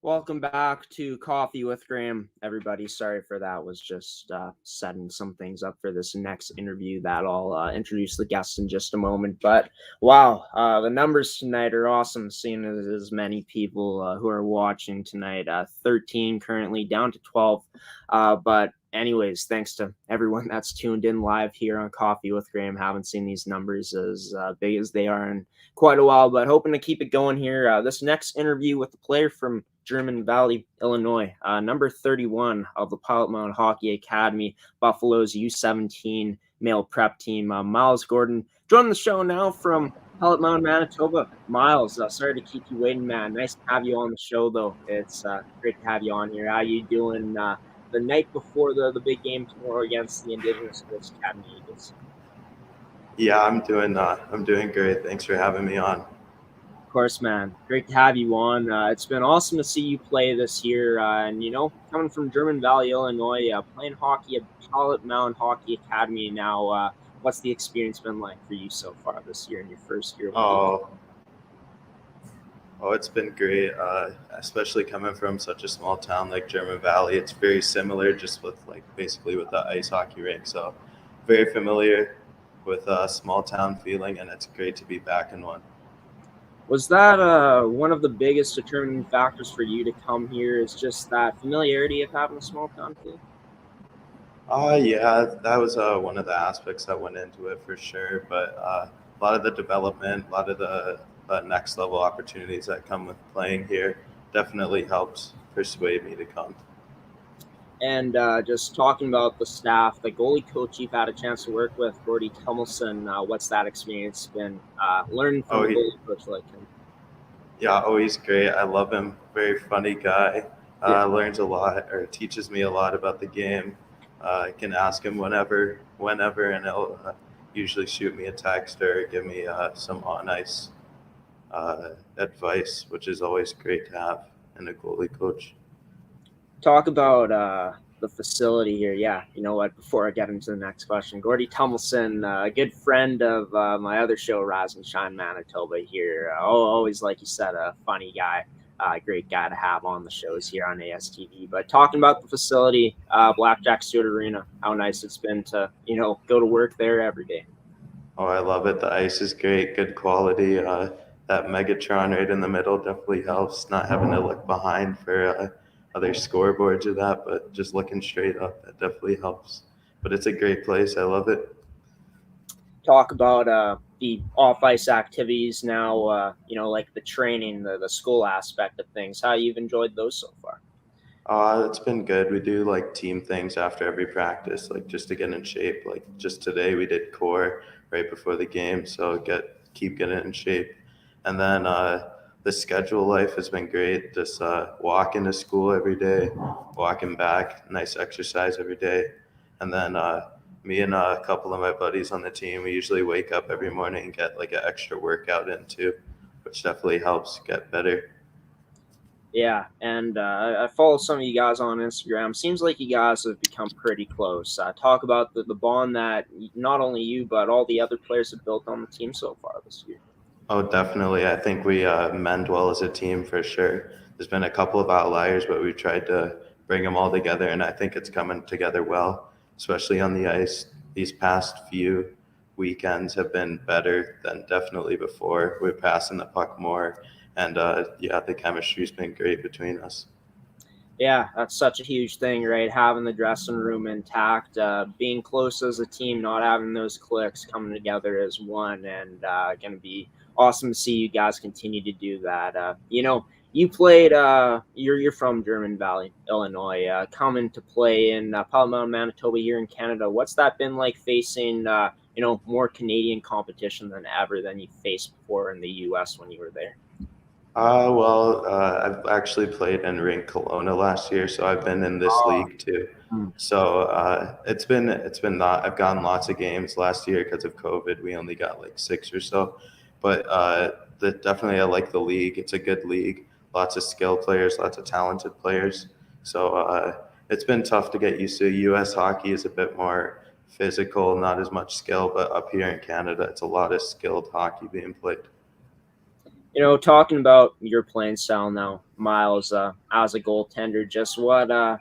S1: Welcome back to Coffee with Graeme, everybody. Sorry for that. Was just setting some things up for this next interview that I'll introduce the guests in just a moment. But wow, the numbers tonight are awesome, seeing as many people who are watching tonight. 13 currently, down to 12. But anyways, thanks to everyone that's tuned in live here on Coffee with Graeme. Haven't seen these numbers as big as they are in quite a while, but hoping to keep it going here. This next interview with the player from German Valley, Illinois, number 31 of the Pilot-Mound Hockey-Academy, Buffalo's U17 male prep team, Miles Gordon, joining the show now from Pilot-Mound, Manitoba. Miles, sorry to keep you waiting, man. Nice to have you on the show, though. It's great to have you on here. How you doing the night before the big game tomorrow against the Indigenous Sports Academy Eagles?
S6: Yeah, I'm doing great. Thanks for having me on.
S1: Of course, man. Great to have you on. It's been awesome to see you play this year. And, coming from German Valley, Illinois, playing hockey at Pilot-Mound Hockey-Academy now, what's the experience been like for you so far this year in your first year?
S6: Oh, it's been great, especially coming from such a small town like German Valley. It's very similar just with basically with the ice hockey rink. So very familiar with a small town feeling, and it's great to be back in one.
S1: Was that one of the biggest determining factors for you to come here, is just that familiarity of having a small town feel?
S6: Yeah, that was one of the aspects that went into it for sure. But a lot of the development, a lot of the next level opportunities that come with playing here definitely helps persuade me to come.
S1: And just talking about the staff, the goalie coach you've had a chance to work with, Gordy Tummelson, what's that experience been learning from
S6: Oh,
S1: a goalie coach like him?
S6: Yeah, he's great. I love him. Very funny guy. Learns a lot or teaches me a lot about the game. I can ask him whenever, and he'll usually shoot me a text or give me some on ice advice, which is always great to have in a goalie coach.
S1: Talk about the facility here. Yeah, you know what? Before I get into the next question, Gordy Tummelson, a good friend of my other show, Rise and Shine Manitoba. Here, always like you said, a funny guy, great guy to have on the shows here on ASTV. But talking about the facility, Blackjack Stewart Arena, how nice it's been to go to work there every day.
S6: Oh, I love it. The ice is great, good quality. That Megatron right in the middle definitely helps. Not having to look behind for other scoreboards or that, but just looking straight up, that definitely helps. But it's a great place. I love it.
S1: Talk about the off-ice activities now, like the training, the school aspect of things, how you've enjoyed those so far.
S6: It's been good. We do like team things after every practice, like just to get in shape. Like just today we did core right before the game, so keep getting in shape. And then the schedule life has been great. Just walking to school every day, walking back, nice exercise every day. And then me and a couple of my buddies on the team, we usually wake up every morning and get like an extra workout in too, which definitely helps get better.
S1: Yeah, and I follow some of you guys on Instagram. Seems like you guys have become pretty close. Talk about the bond that not only you, but all the other players have built on the team so far this year.
S6: Oh, definitely. I think we mend well as a team for sure. There's been a couple of outliers, but we've tried to bring them all together, and I think it's coming together well, especially on the ice. These past few weekends have been better than definitely before. We're passing the puck more, and the chemistry's been great between us.
S1: Yeah, that's such a huge thing, right? Having the dressing room intact, being close as a team, not having those clicks coming together as one, and going to be awesome to see you guys continue to do that. You played. You're from German Valley, Illinois. Coming to play in Pilot-Mound, Manitoba here in Canada. What's that been like facing more Canadian competition than you faced before in the U.S. when you were there?
S6: I've actually played in Rink Kelowna last year, so I've been in this league too. So it's been not. I've gotten lots of games last year because of COVID. We only got like 6 or so, but definitely I like the league. It's a good league. Lots of skilled players, lots of talented players. So it's been tough to get used to. U.S. hockey is a bit more physical, not as much skill, but up here in Canada, it's a lot of skilled hockey being played.
S1: Talking about your playing style now, Miles, as a goaltender, just what the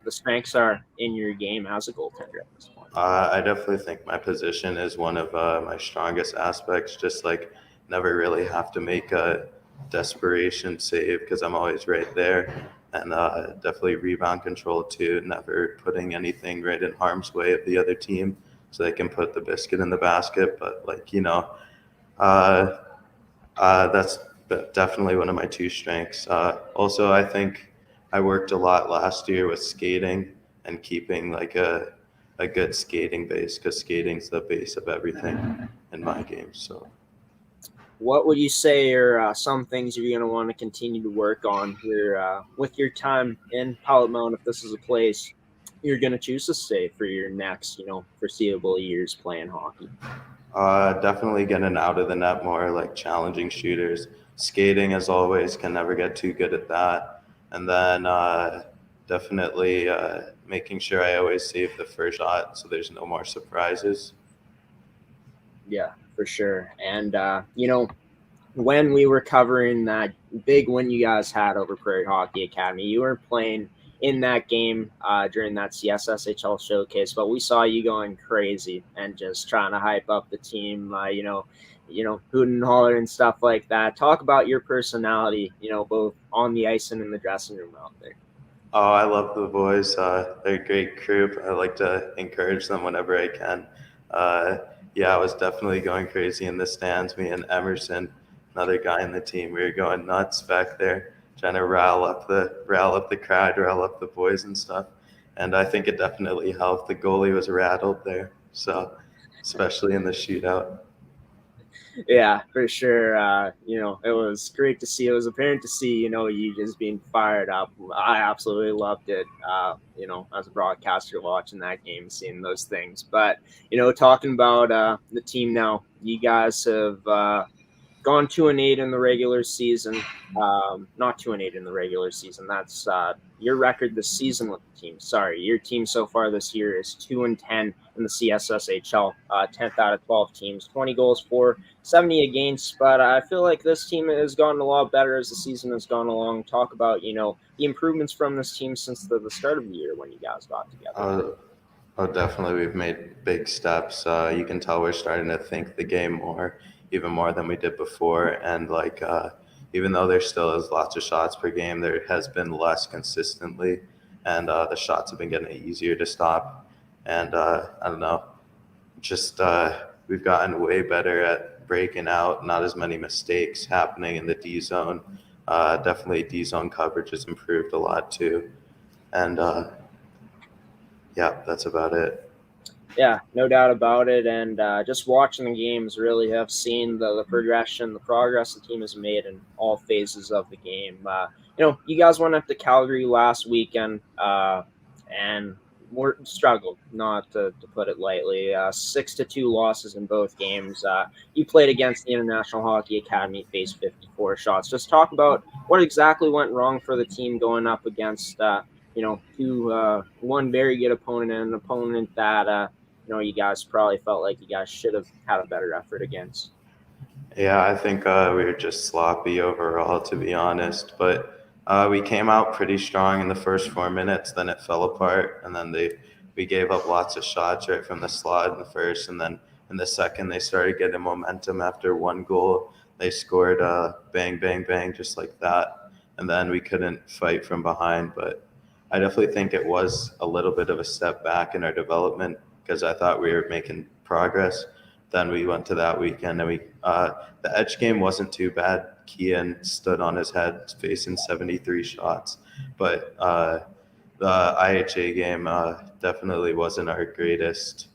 S1: strengths are in your game as a goaltender at this point.
S6: I definitely think my position is one of my strongest aspects. Just like never really have to make a desperation save because I'm always right there, and definitely rebound control too. Never putting anything right in harm's way of the other team, so they can put the biscuit in the basket. But that's definitely one of my two strengths. Also, I think I worked a lot last year with skating and keeping like a good skating base, because skating's the base of everything in my game. So,
S1: what would you say are some things you're going to want to continue to work on here with your time in Pilot-Mound, if this is a place you're going to choose to stay for your next, foreseeable years playing hockey?
S6: Definitely getting out of the net more, like challenging shooters. Skating, as always, can never get too good at that. And then definitely making sure I always save the first shot so there's no more surprises.
S1: Yeah, for sure. And, when we were covering that big win you guys had over Prairie Hockey Academy, you were playing in that game during that CSSHL showcase, but we saw you going crazy and just trying to hype up the team, hooting and hollering and stuff like that. Talk about your personality, both on the ice and in the dressing room out there.
S6: Oh, I love the boys. They're a great group. I like to encourage them whenever I can. I was definitely going crazy in the stands. Me and Emerson, another guy in the team, we were going nuts back there, trying to rile up the crowd, rile up the boys and stuff. and I think it definitely helped. The goalie was rattled there, so especially in the shootout.
S1: Yeah, for sure. It was great to see. It was apparent to see, you just being fired up. I absolutely loved it. As a broadcaster watching that game, seeing those things. But, talking about the team now, you guys have gone 2-8 in the regular season. Not 2-8 in the regular season. That's your record this season with the team. Sorry, your team so far this year is 2-10 in the CSSHL, 10th out of 12 teams, 20 goals for, 70 against. But I feel like this team has gotten a lot better as the season has gone along. Talk about the improvements from this team since the start of the year when you guys got together.
S6: Definitely. We've made big steps. You can tell we're starting to think the game even more than we did before. And even though there still is lots of shots per game, there has been less consistently, and the shots have been getting easier to stop. And I don't know, just we've gotten way better at breaking out. Not as many mistakes happening in the D zone. Definitely D zone coverage has improved a lot too. And yeah, that's about it.
S1: Yeah, no doubt about it. And just watching the games, really have seen the progression, the progress the team has made in all phases of the game. You guys went up to Calgary last weekend and struggled, not to put it lightly. 6-2 losses in both games. You played against the International Hockey Academy, faced 54 shots. Just talk about what exactly went wrong for the team going up against one very good opponent and an opponent that you guys probably felt like you guys should have had a better effort against.
S6: Yeah, I think we were just sloppy overall, to be honest. But we came out pretty strong in the first 4 minutes. Then it fell apart, and then we gave up lots of shots right from the slot in the first, and then in the second they started getting momentum after one goal. They scored bang, bang, bang, just like that, and then we couldn't fight from behind. But I definitely think it was a little bit of a step back in our development because I thought we were making progress. Then we went to that weekend, and the edge game wasn't too bad. Kian stood on his head facing 73 shots, but the IHA game definitely wasn't our greatest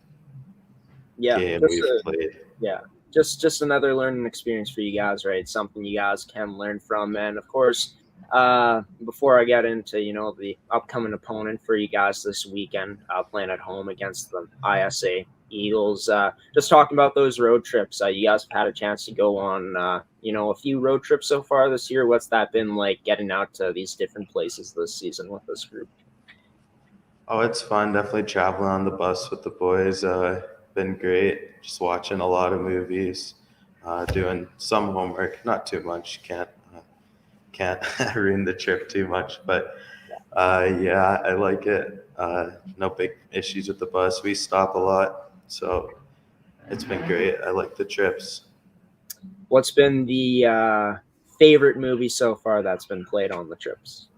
S6: game we've played.
S1: Yeah, just another learning experience for you guys, right? Something you guys can learn from. And of course, before I get into the upcoming opponent for you guys this weekend, playing at home against the ISA Eagles, just talking about those road trips. You guys have had a chance to go on a few road trips so far this year. What's that been like, getting out to these different places this season with this group?
S6: Oh, it's fun. Definitely traveling on the bus with the boys. Been great. Just watching a lot of movies, doing some homework, not too much. Can't ruin the trip too much, but yeah, I like it. No big issues with the bus. We stop a lot, so it's been great. I like the trips.
S1: What's been the favorite movie so far that's been played on the trips?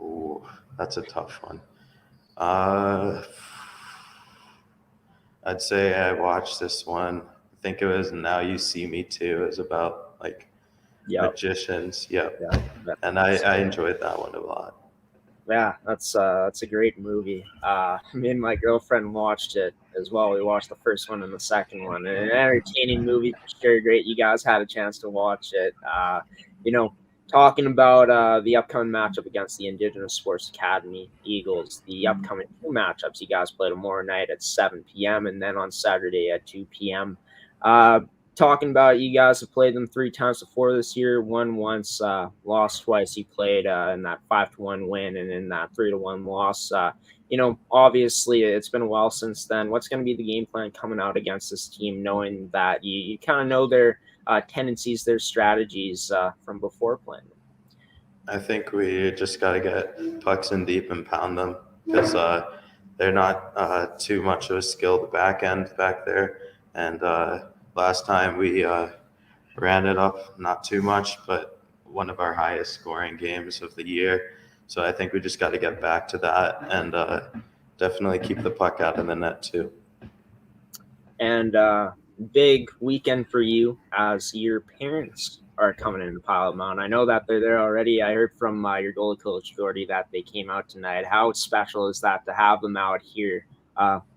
S6: Ooh, that's a tough one. I'd say I watched this one. I think it was Now You See Me Too. It was about magicians. Yep. Yeah. And I enjoyed that one a lot.
S1: Yeah, that's a great movie. Me and my girlfriend watched it as well. We watched the first one and the second one. An entertaining movie for sure. Great, you guys had a chance to watch it. Talking about the upcoming matchup against the Indigenous Sports Academy Eagles, the upcoming two matchups, you guys play tomorrow night at 7 p.m. and then on Saturday at 2 p.m. Talking about, you guys have played them 3 times before this year, won once, lost twice. You played in that 5-1 win and in that 3-1 loss. Obviously it's been a while since then. What's going to be the game plan coming out against this team, knowing that you kind of know their tendencies, their strategies from before playing?
S6: I think we just got to get pucks in deep and pound them, because they're not too much of a skilled back end back there. And last time we ran it up, not too much, but one of our highest scoring games of the year. So I think we just got to get back to that and definitely keep the puck out of the net too.
S1: And big weekend for you as your parents are coming into Pilot-Mound. I know that they're there already. I heard from your goalie coach, Gordy, that they came out tonight. How special is that to have them out here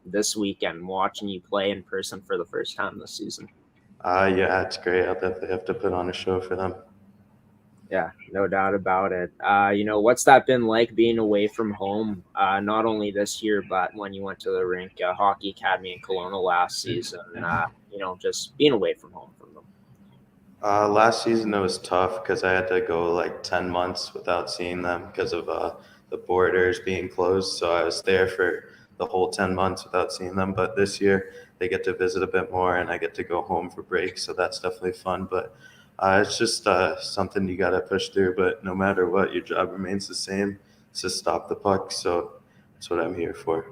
S1: this weekend, watching you play in person for the first time this season?
S6: Yeah, it's great. I'll definitely have to put on a show for them.
S1: Yeah, no doubt about it. What's that been like being away from home, not only this year, but when you went to the rink, Hockey Academy in Kelowna last season, just being away from home from them?
S6: Last season it was tough because I had to go like 10 months without seeing them because of the borders being closed. So I was there for the whole 10 months without seeing them. But this year they get to visit a bit more and I get to go home for break. So that's definitely fun. But it's just something you got to push through. But no matter what, your job remains the same. It's to stop the puck. So that's what I'm here for.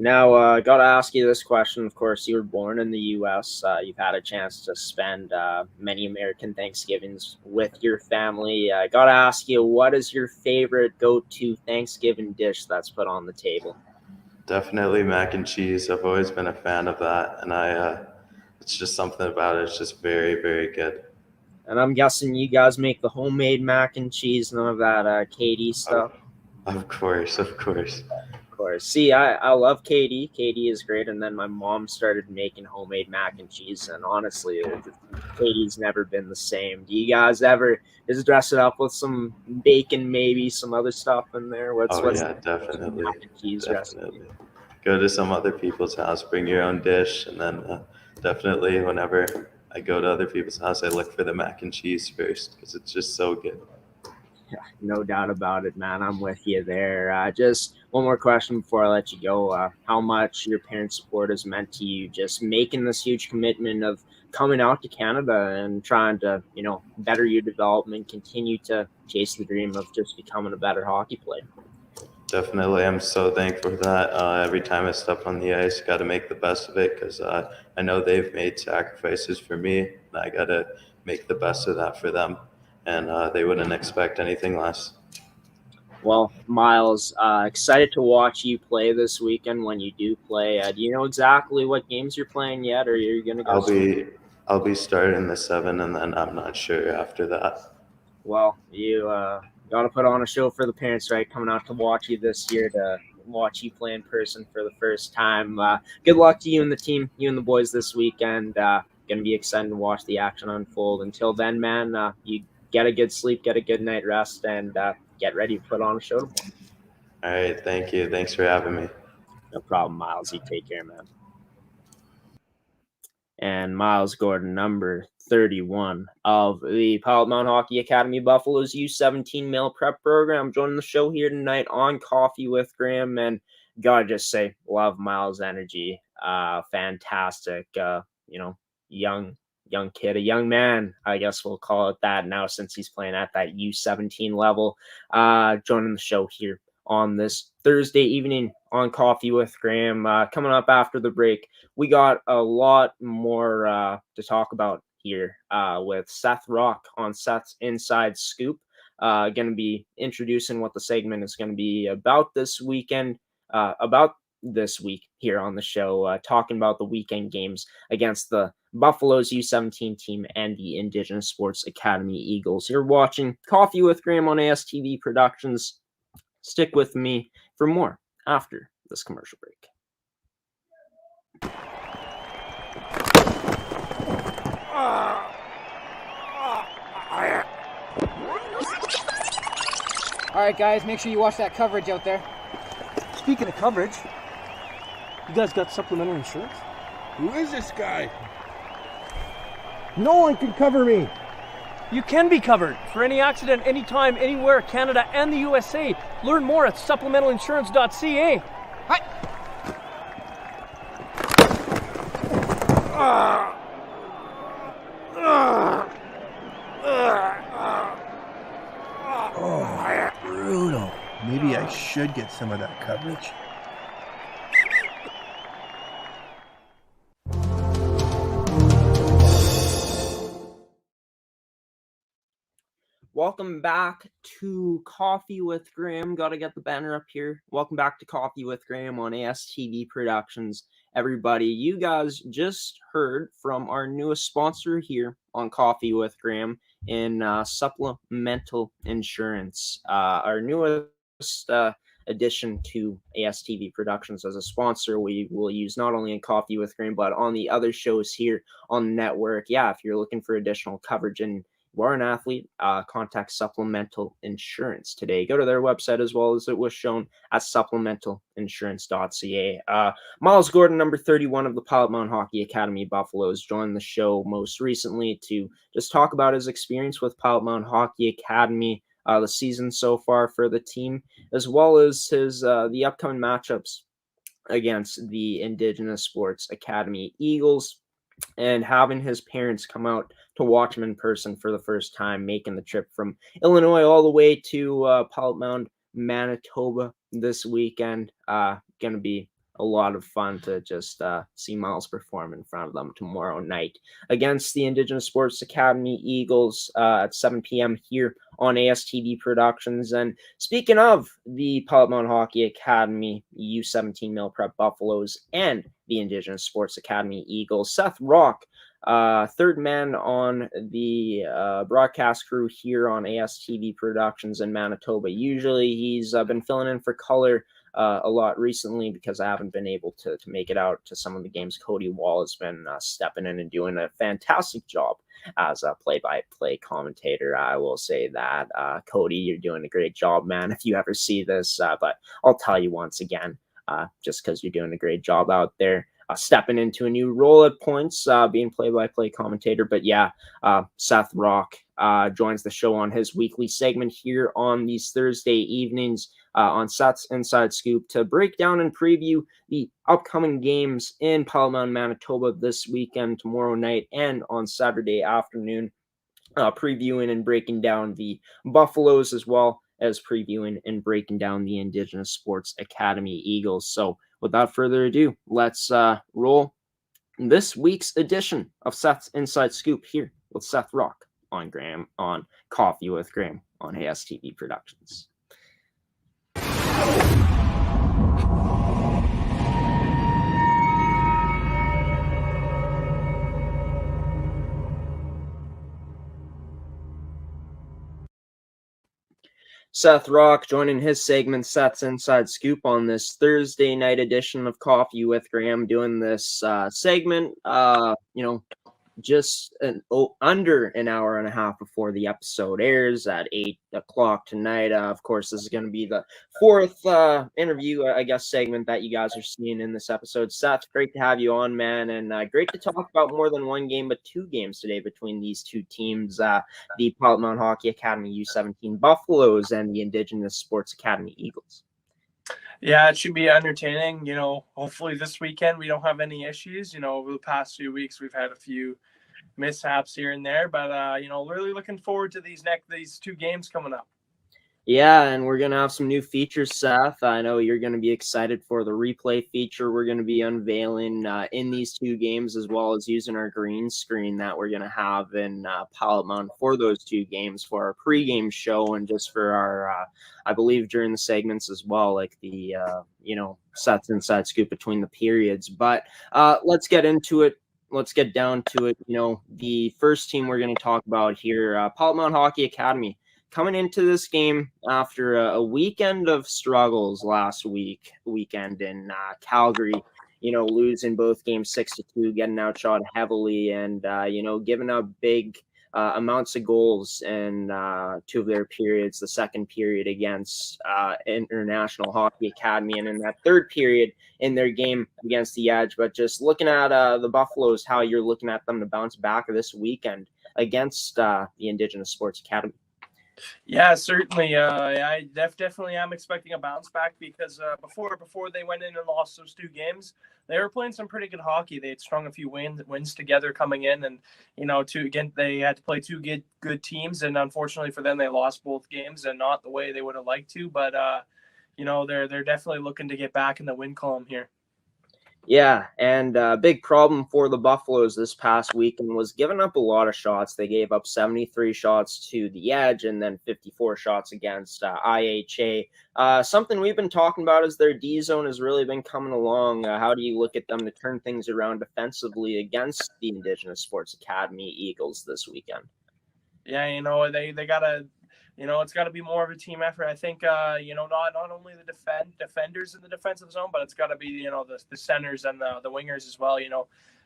S1: Now, got to ask you this question. Of course, you were born in the U.S. You've had a chance to spend many American Thanksgivings with your family. Got to ask you, what is your favorite go-to Thanksgiving dish that's put on the table?
S6: Definitely mac and cheese. I've always been a fan of that. And it's just something about it. It's just very, very good.
S1: And I'm guessing you guys make the homemade mac and cheese, none of that Katie stuff.
S6: Of course.
S1: Of course. See, I love Katie. Katie is great. And then my mom started making homemade mac and cheese. And honestly, Katie's never been the same. Do you guys ever just dress it up with some bacon, maybe some other stuff in there? What's
S6: yeah, definitely.
S1: Mac and cheese
S6: Definitely. Recipe? Go to some other people's house, bring your own dish. And then definitely whenever I go to other people's house, I look for the mac and cheese first because it's just so good.
S1: Yeah, no doubt about it, man. I'm with you there. Just one more question before I let you go. How much your parents' support has meant to you, just making this huge commitment of coming out to Canada and trying to, better your development, continue to chase the dream of just becoming a better hockey player?
S6: Definitely. I'm so thankful for that. Every time I step on the ice, got to make the best of it because I know they've made sacrifices for me, and I got to make the best of that for them. And they wouldn't expect anything less.
S1: Well, Miles, excited to watch you play this weekend when you do play. Do you know exactly what games you're playing yet, or are you going to go?
S6: I'll be starting the 7, and then I'm not sure after that.
S1: Well, you got to put on a show for the parents, right? Coming out to watch you this year, to watch you play in person for the first time. Good luck to you and the team, you and the boys this weekend. Going to be excited to watch the action unfold. Until then, man, you get a good sleep, get a good night rest, and get ready to put on a show tomorrow.
S6: All right. Thank you. Thanks for having me.
S1: No problem, Miles. You take care, man. And Miles Gordon, number 31 of the Pilot-Mound Hockey-Academy Buffalo's U17 male prep program, joining the show here tonight on Coffee with Graeme. And gotta just say, love Miles' energy. Fantastic. Young kid, a young man, I guess we'll call it that now, since he's playing at that U17 level. Joining the show here on this Thursday evening on Coffee with Graeme. Coming up after the break, we got a lot more to talk about here with Seth Rock on Seth's Inside Scoop. Going to be introducing what the segment is going to be about this weekend, about this week here on the show, talking about the weekend games against the Buffalo's U17 team and the Indigenous Sports Academy Eagles. You're watching Coffee with Graeme on ASTV Productions. Stick with me for more after this commercial break.
S7: All right, guys, make sure you watch that coverage out there.
S8: Speaking of coverage, you guys got supplemental insurance?
S9: Who is this guy?
S8: No one can cover me.
S10: You can be covered for any accident, anytime, anywhere, Canada and the USA. Learn more at supplementalinsurance.ca.
S7: Hi.
S9: Oh, brutal. Maybe I should get some of that coverage.
S1: Welcome back to Coffee with Graeme. Got to get the banner up here. Welcome back to Coffee with Graeme on ASTV Productions, everybody. You guys just heard from our newest sponsor here on Coffee with Graeme in Supplemental Insurance, our newest addition to ASTV Productions as a sponsor. We will use not only in Coffee with Graeme, but on the other shows here on the network. Yeah, if you're looking for additional coverage and you are an athlete, contact Supplemental Insurance today. Go to their website as well as it was shown at supplementalinsurance.ca. Miles Gordon, number 31 of the Pilot-Mound Hockey-Academy Buffaloes, joined the show most recently to just talk about his experience with Pilot-Mound Hockey-Academy, the season so far for the team, as well as his the upcoming matchups against the Indigenous Sports Academy Eagles, and having his parents come out to watch him in person for the first time, making the trip from Illinois all the way to Pilot-Mound, Manitoba this weekend. Going to be a lot of fun to just see Miles perform in front of them tomorrow night against the Indigenous Sports Academy Eagles at 7 p.m. here on ASTV Productions. And speaking of the Pilot-Mound Hockey Academy U17 Mill Prep Buffaloes and the Indigenous Sports Academy Eagles, Seth Rock, third man on the broadcast crew here on ASTV Productions in Manitoba. Usually he's been filling in for color a lot recently because I haven't been able to make it out to some of the games. Cody Wall has been stepping in and doing a fantastic job as a play-by-play commentator. I will say that. Cody, you're doing a great job, man, if you ever see this. But I'll tell you once again, just because you're doing a great job out there, stepping into a new role at points, being play-by-play commentator. But yeah, Seth Rock joins the show on his weekly segment here on these Thursday evenings on Seth's Inside Scoop to break down and preview the upcoming games in Pilot-Mound, Manitoba this weekend, tomorrow night, and on Saturday afternoon, previewing and breaking down the Buffaloes as well as previewing and breaking down the Indigenous Sports Academy Eagles. So without further ado, let's roll this week's edition of Seth's Inside Scoop here with Seth Rock on Graeme on Coffee with Graeme on ASTV Productions. Seth Rock joining his segment Seth's Inside Scoop on this Thursday night edition of Coffee with Graeme, doing this segment just under an hour and a half before the episode airs at 8 o'clock tonight. Of course, this is going to be the fourth interview, I guess, segment that you guys are seeing in this episode. Seth, great to have you on, man, and great to talk about more than one game, but two games today between these two teams, the Pilot-Mound Hockey Academy U17 Buffaloes and the Indigenous Sports Academy Eagles.
S11: Yeah, it should be entertaining. Hopefully this weekend we don't have any issues. Over the past few weeks we've had a few mishaps here and there, but really looking forward to these two games coming up.
S1: Yeah, and we're going to have some new features, Seth. I know you're going to be excited for the replay feature we're going to be unveiling in these two games, as well as using our green screen that we're going to have in Pilot-Mound for those two games for our pregame show and just for our, I believe, during the segments as well, like the, Seth's Inside Scoop between the periods. But let's get into it. Let's get down to it. The first team we're going to talk about here, Pilot-Mound Hockey Academy, coming into this game after a weekend of struggles last weekend in Calgary, losing both games 6-2, getting outshot heavily, and giving up big amounts of goals in two of their periods. The second period against International Hockey Academy, and in that third period in their game against the Edge. But just looking at the Buffaloes, how you're looking at them to bounce back this weekend against the Indigenous Sports Academy.
S11: Yeah, certainly. I definitely am expecting a bounce back because before they went in and lost those two games, they were playing some pretty good hockey. They had strung a few wins together coming in, and they had to play two good teams, and unfortunately for them, they lost both games and not the way they would have liked to. But they're definitely looking to get back in the win column here.
S1: Yeah, and big problem for the Buffaloes this past weekend was giving up a lot of shots. They gave up 73 shots to the Edge and then 54 shots against IHA. Something we've been talking about is their D zone has really been coming along. How do you look at them to turn things around defensively against the Indigenous Sports Academy Eagles this weekend?
S11: Yeah, they gotta, it's got to be more of a team effort. I think, not only the defenders in the defensive zone, but it's got to be, the centers and the wingers as well.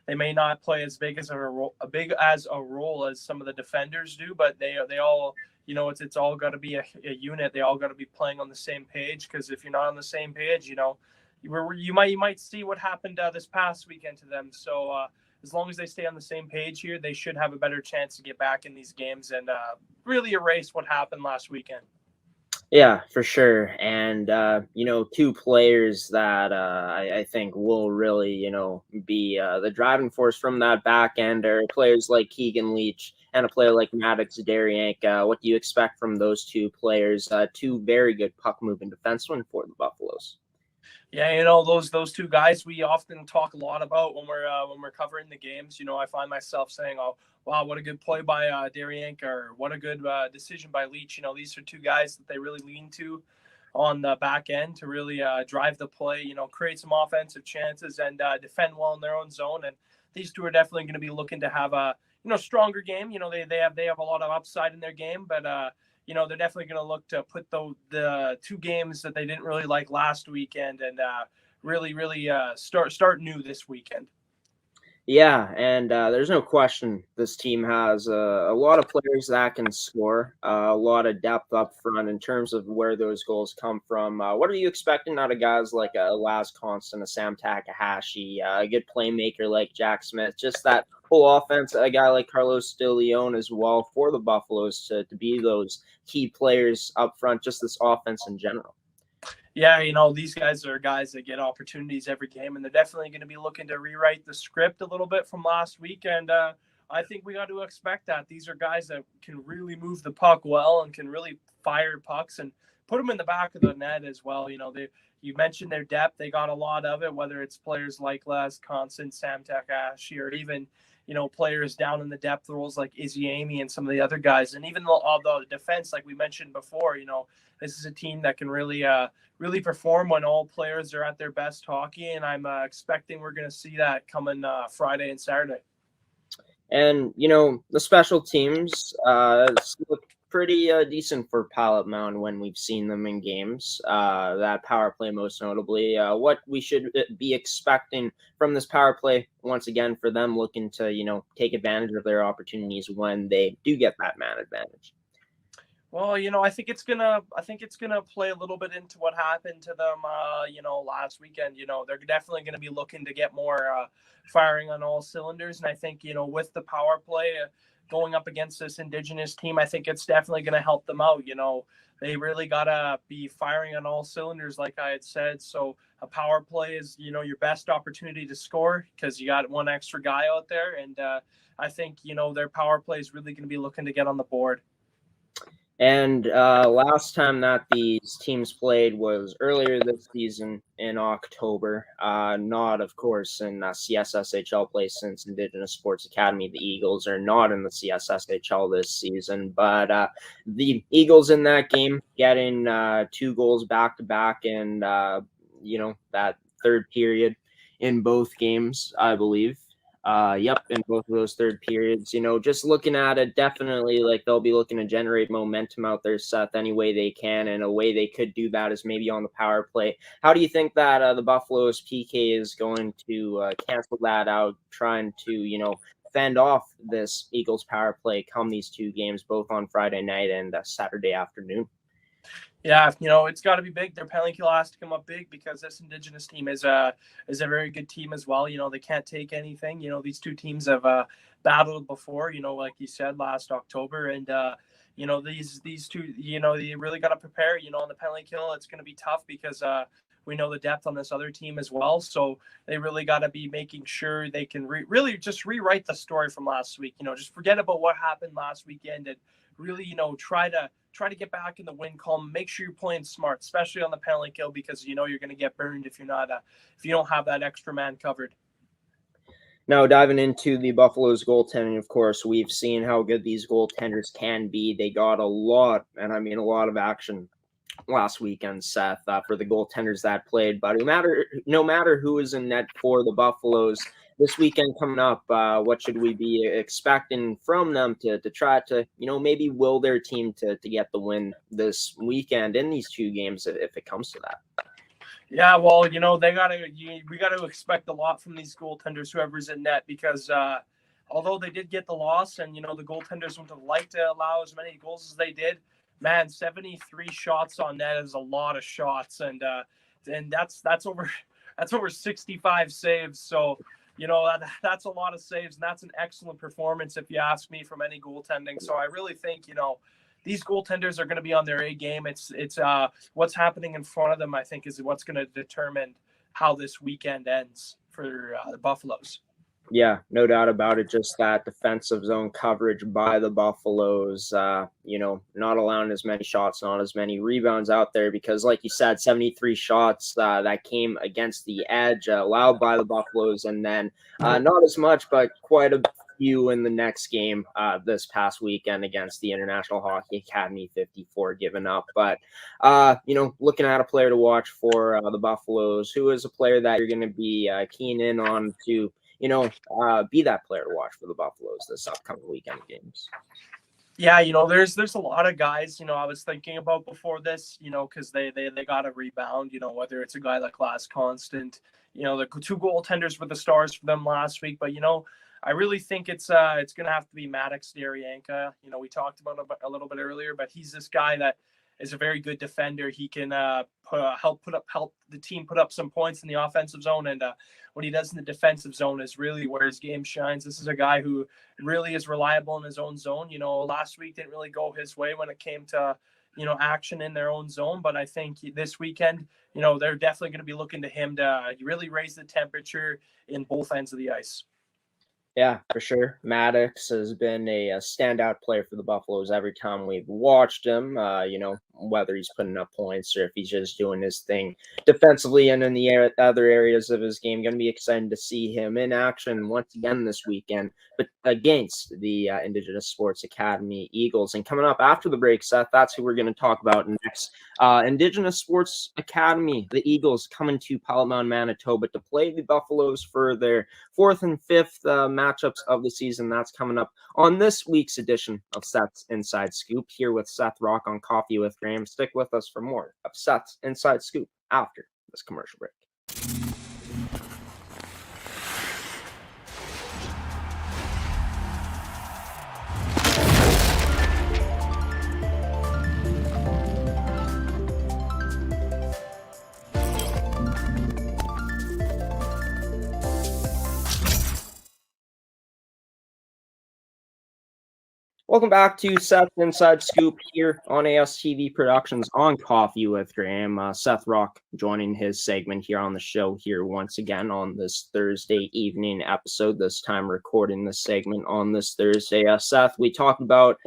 S11: They may not play as big as a role as some of the defenders do, but they all, it's all got to be a unit. They all got to be playing on the same page, because if you're not on the same page, you might see what happened this past weekend to them. So as long as they stay on the same page here, they should have a better chance to get back in these games and really erase what happened last weekend.
S1: Yeah, for sure. And, two players that I think will really, be the driving force from that back end are players like Keegan Leach and a player like Maddox Deriank. What do you expect from those two players? Two very good puck-moving defensemen for the Buffaloes.
S11: Yeah, those two guys we often talk a lot about when we're covering the games. I find myself saying, "Oh, wow, what a good play by Deriank," or "What a good decision by Leach." These are two guys that they really lean to on the back end to really drive the play. Create some offensive chances and defend well in their own zone. And these two are definitely going to be looking to have a stronger game. They have a lot of upside in their game, but they're definitely going to look to put the two games that they didn't really like last weekend and really start new this weekend.
S1: Yeah, and there's no question this team has a lot of players that can score, a lot of depth up front in terms of where those goals come from. What are you expecting out of guys like a Laz Constant, a Sam Takahashi, a good playmaker like Jack Smith, just that whole offense, a guy like Carlos De Leon as well for the Buffaloes to be those key players up front, just this offense in general?
S11: Yeah, these guys are guys that get opportunities every game, and they're definitely going to be looking to rewrite the script a little bit from last week. And I think we got to expect that. These are guys that can really move the puck well and can really fire pucks and put them in the back of the net as well. You mentioned their depth. They got a lot of it, whether it's players like Les Constant, Sam Takahashi, or even, players down in the depth roles like Izzy Amy and some of the other guys. And even the defense, like we mentioned before, this is a team that can really perform when all players are at their best hockey. And I'm expecting we're going to see that coming Friday and Saturday.
S1: And, the special teams look pretty decent for Pilot-Mound when we've seen them in games. That power play most notably. What we should be expecting from this power play, once again, for them looking to, take advantage of their opportunities when they do get that man advantage.
S11: Well, I think it's gonna play a little bit into what happened to them, last weekend. They're definitely gonna be looking to get more firing on all cylinders, and I think with the power play going up against this Indigenous team, I think it's definitely gonna help them out. They really gotta be firing on all cylinders, like I had said. So a power play is your best opportunity to score because you got one extra guy out there, and I think their power play is really gonna be looking to get on the board.
S1: And last time that these teams played was earlier this season in October. Not, of course, in CSSHL play since Indigenous Sports Academy. The Eagles are not in the CSSHL this season. But the Eagles in that game getting 2 goals back-to-back and, that third period in both games, I believe. In both of those third periods, just looking at it, definitely like they'll be looking to generate momentum out there, Seth, any way they can. And a way they could do that is maybe on the power play. How do you think that the Buffalo's PK is going to cancel that out, trying to, fend off this Eagles power play come these two games, both on Friday night and Saturday afternoon?
S11: Yeah, it's got to be big. Their penalty kill has to come up big because this Indigenous team is a very good team as well. They can't take anything. These two teams have battled before, like you said, last October. And, these two, they really got to prepare, on the penalty kill. It's going to be tough because we know the depth on this other team as well. So they really got to be making sure they can really just rewrite the story from last week. Just forget about what happened last weekend and really, try to try to get back in the win column. Make sure you're playing smart, especially on the penalty kill, because you know you're going to get burned if you don't have that extra man covered.
S1: Now, diving into the Buffaloes goaltending, of course, we've seen how good these goaltenders can be. They got a lot, and I mean a lot of action last weekend, Seth, for the goaltenders that played. But no matter who is in net for the Buffaloes this weekend coming up, what should we be expecting from them to try to, maybe will their team to get the win this weekend in these two games if it comes to that?
S11: Yeah, well, we got to expect a lot from these goaltenders, whoever's in net, because although they did get the loss, and the goaltenders would have liked to allow as many goals as they did, man, 73 shots on net is a lot of shots, and that's over 65 saves. So that's a lot of saves, and that's an excellent performance if you ask me from any goaltending. So I really think these goaltenders are going to be on their A game. It's what's happening in front of them, I think, is what's going to determine how this weekend ends for the Buffaloes.
S1: Yeah, no doubt about it. Just that defensive zone coverage by the Buffaloes, not allowing as many shots, not as many rebounds out there, because like you said, 73 shots that came against the edge allowed by the Buffaloes, and then not as much, but quite a few in the next game this past weekend against the International Hockey Academy, 54 given up. But, looking at a player to watch for the Buffaloes, who is a player that you're going to be keen in on to be that player to watch for the Buffaloes this upcoming weekend games?
S11: Yeah, there's a lot of guys, I was thinking about before this, because they got a rebound, whether it's a guy like Last Constant, the two goaltenders were the stars for them last week, but, I really think it's going to have to be Maddox Daryanka. We talked about him a little bit earlier, but he's this guy that is a very good defender. He can help the team put up some points in the offensive zone, and what he does in the defensive zone is really where his game shines. This is a guy who really is reliable in his own zone. Last week didn't really go his way when it came to action in their own zone, but I think this weekend, they're definitely going to be looking to him to really raise the temperature in both ends of the ice.
S1: Yeah, for sure. Maddox has been a standout player for the Buffaloes every time we've watched him, whether he's putting up points or if he's just doing his thing defensively and in the other areas of his game. Going to be excited to see him in action once again this weekend, but against the Indigenous Sports Academy Eagles. And coming up after the break, Seth, that's who we're going to talk about next. Indigenous Sports Academy, the Eagles, coming to Pilot-Mound, Manitoba to play the Buffaloes for their fourth and fifth matchups of the season. That's coming up on this week's edition of Seth's Inside Scoop, here with Seth Rock on Coffee with Graeme. Stick with us for more of Seth's Inside Scoop after this commercial break. Welcome back to Seth's Inside Scoop here on ASTV Productions on Coffee with Graeme. Seth Rock joining his segment here on the show here once again on this Thursday evening episode, this time recording this segment on this Thursday. Seth, we talked about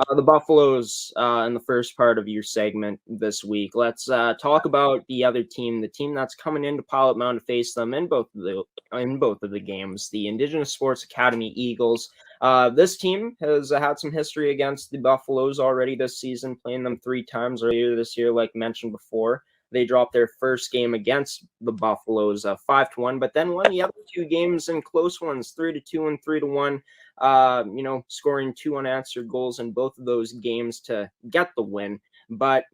S1: the Buffaloes in the first part of your segment this week. Let's talk about the other team, the team that's coming into Pilot-Mound to face them in both of the games, the Indigenous Sports Academy Eagles. This team has had some history against the Buffaloes already this season, playing them 3 times earlier this year, like mentioned before. They dropped their first game against the Buffaloes 5-1, but then won the other 2 games in close ones, 3-2 and 3-1, scoring 2 unanswered goals in both of those games to get the win. But,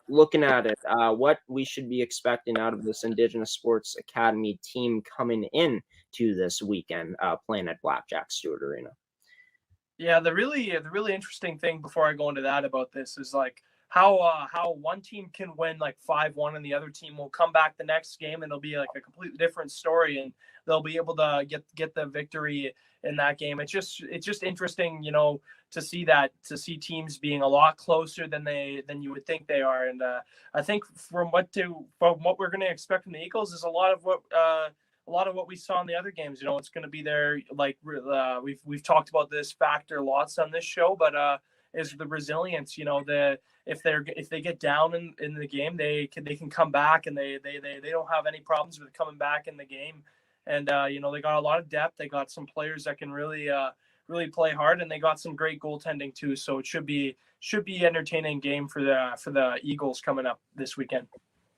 S1: looking at it, what we should be expecting out of this Indigenous Sports Academy team coming in to this weekend playing at Blackjack Stewart Arena.
S11: Yeah, the really interesting thing before I go into that about this is like how one team can win like 5-1 and the other team will come back the next game and it'll be like a completely different story and they'll be able to get the victory in that game. It's just interesting, to see teams being a lot closer than you would think they are. And I think from what we're going to expect from the Eagles is a lot of what we saw in the other games. It's going to be there. Like we've talked about this factor lots on this show, but is the resilience. If they get down in the game, they can come back, and they don't have any problems with coming back in the game. And they got a lot of depth. They got some players that can really play hard, and they got some great goaltending too. So it should be entertaining game for the Eagles coming up this weekend.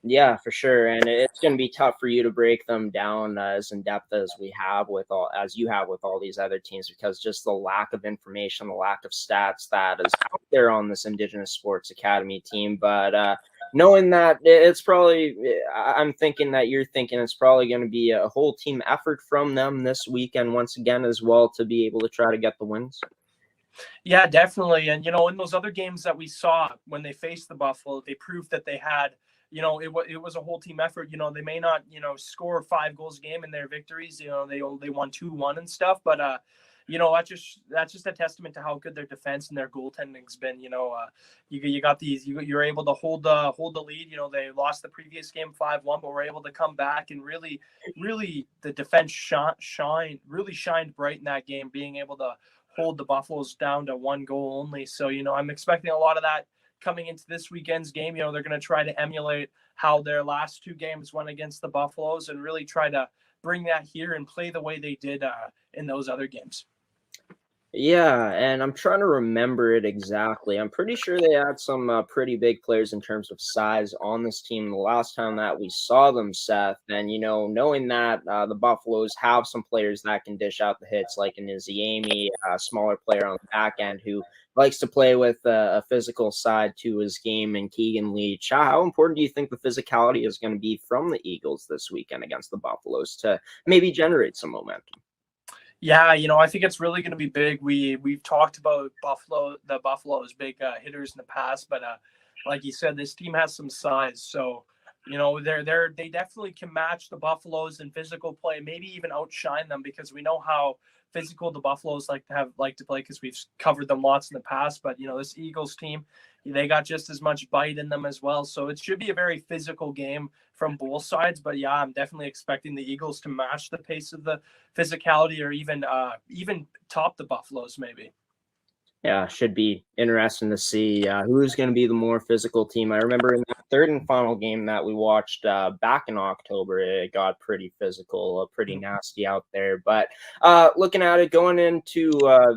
S1: Yeah, for sure, and it's going to be tough for you to break them down as in depth as you have with all these other teams, because just the lack of information, the lack of stats that is out there on this Indigenous Sports Academy team. But knowing that it's probably, I'm thinking that you're thinking it's probably going to be a whole team effort from them this weekend once again as well to be able to try to get the wins.
S11: Yeah, definitely, and in those other games that we saw when they faced the Buffalo, they proved that they had. It was a whole team effort. They may not, score 5 goals a game in their victories. They won 2-1 and stuff. But, that's just a testament to how good their defense and their goaltending's been. You got these. You're able to hold the lead. They lost the previous game 5-1, but were able to come back and really the defense shined bright in that game, being able to hold the Buffaloes down to 1 goal only. So I'm expecting a lot of that coming into this weekend's game. They're going to try to emulate how their last 2 games went against the Buffaloes and really try to bring that here and play the way they did in those other games.
S1: Yeah, and I'm trying to remember it exactly. I'm pretty sure they had some pretty big players in terms of size on this team the last time that we saw them, Seth. And, knowing that the Buffaloes have some players that can dish out the hits, like an Izzy, a smaller player on the back end who likes to play with a physical side to his game, and Keegan Leach. How important do you think the physicality is going to be from the Eagles this weekend against the Buffaloes to maybe generate some momentum?
S11: Yeah, I think it's really going to be big. We've talked about the Buffalo's big hitters in the past, but like you said, this team has some size. So, they definitely can match the Buffaloes in physical play, maybe even outshine them, because we know how physical the Buffaloes like to play, because we've covered them lots in the past. But this Eagles team, they got just as much bite in them as well. So it should be a very physical game from both sides. But yeah, I'm definitely expecting the Eagles to match the pace of the physicality, or even top the Buffaloes maybe.
S1: Yeah, should be interesting to see who's going to be the more physical team. I remember in the third and final game that we watched back in October, it got pretty physical, pretty nasty out there. But looking at it, going into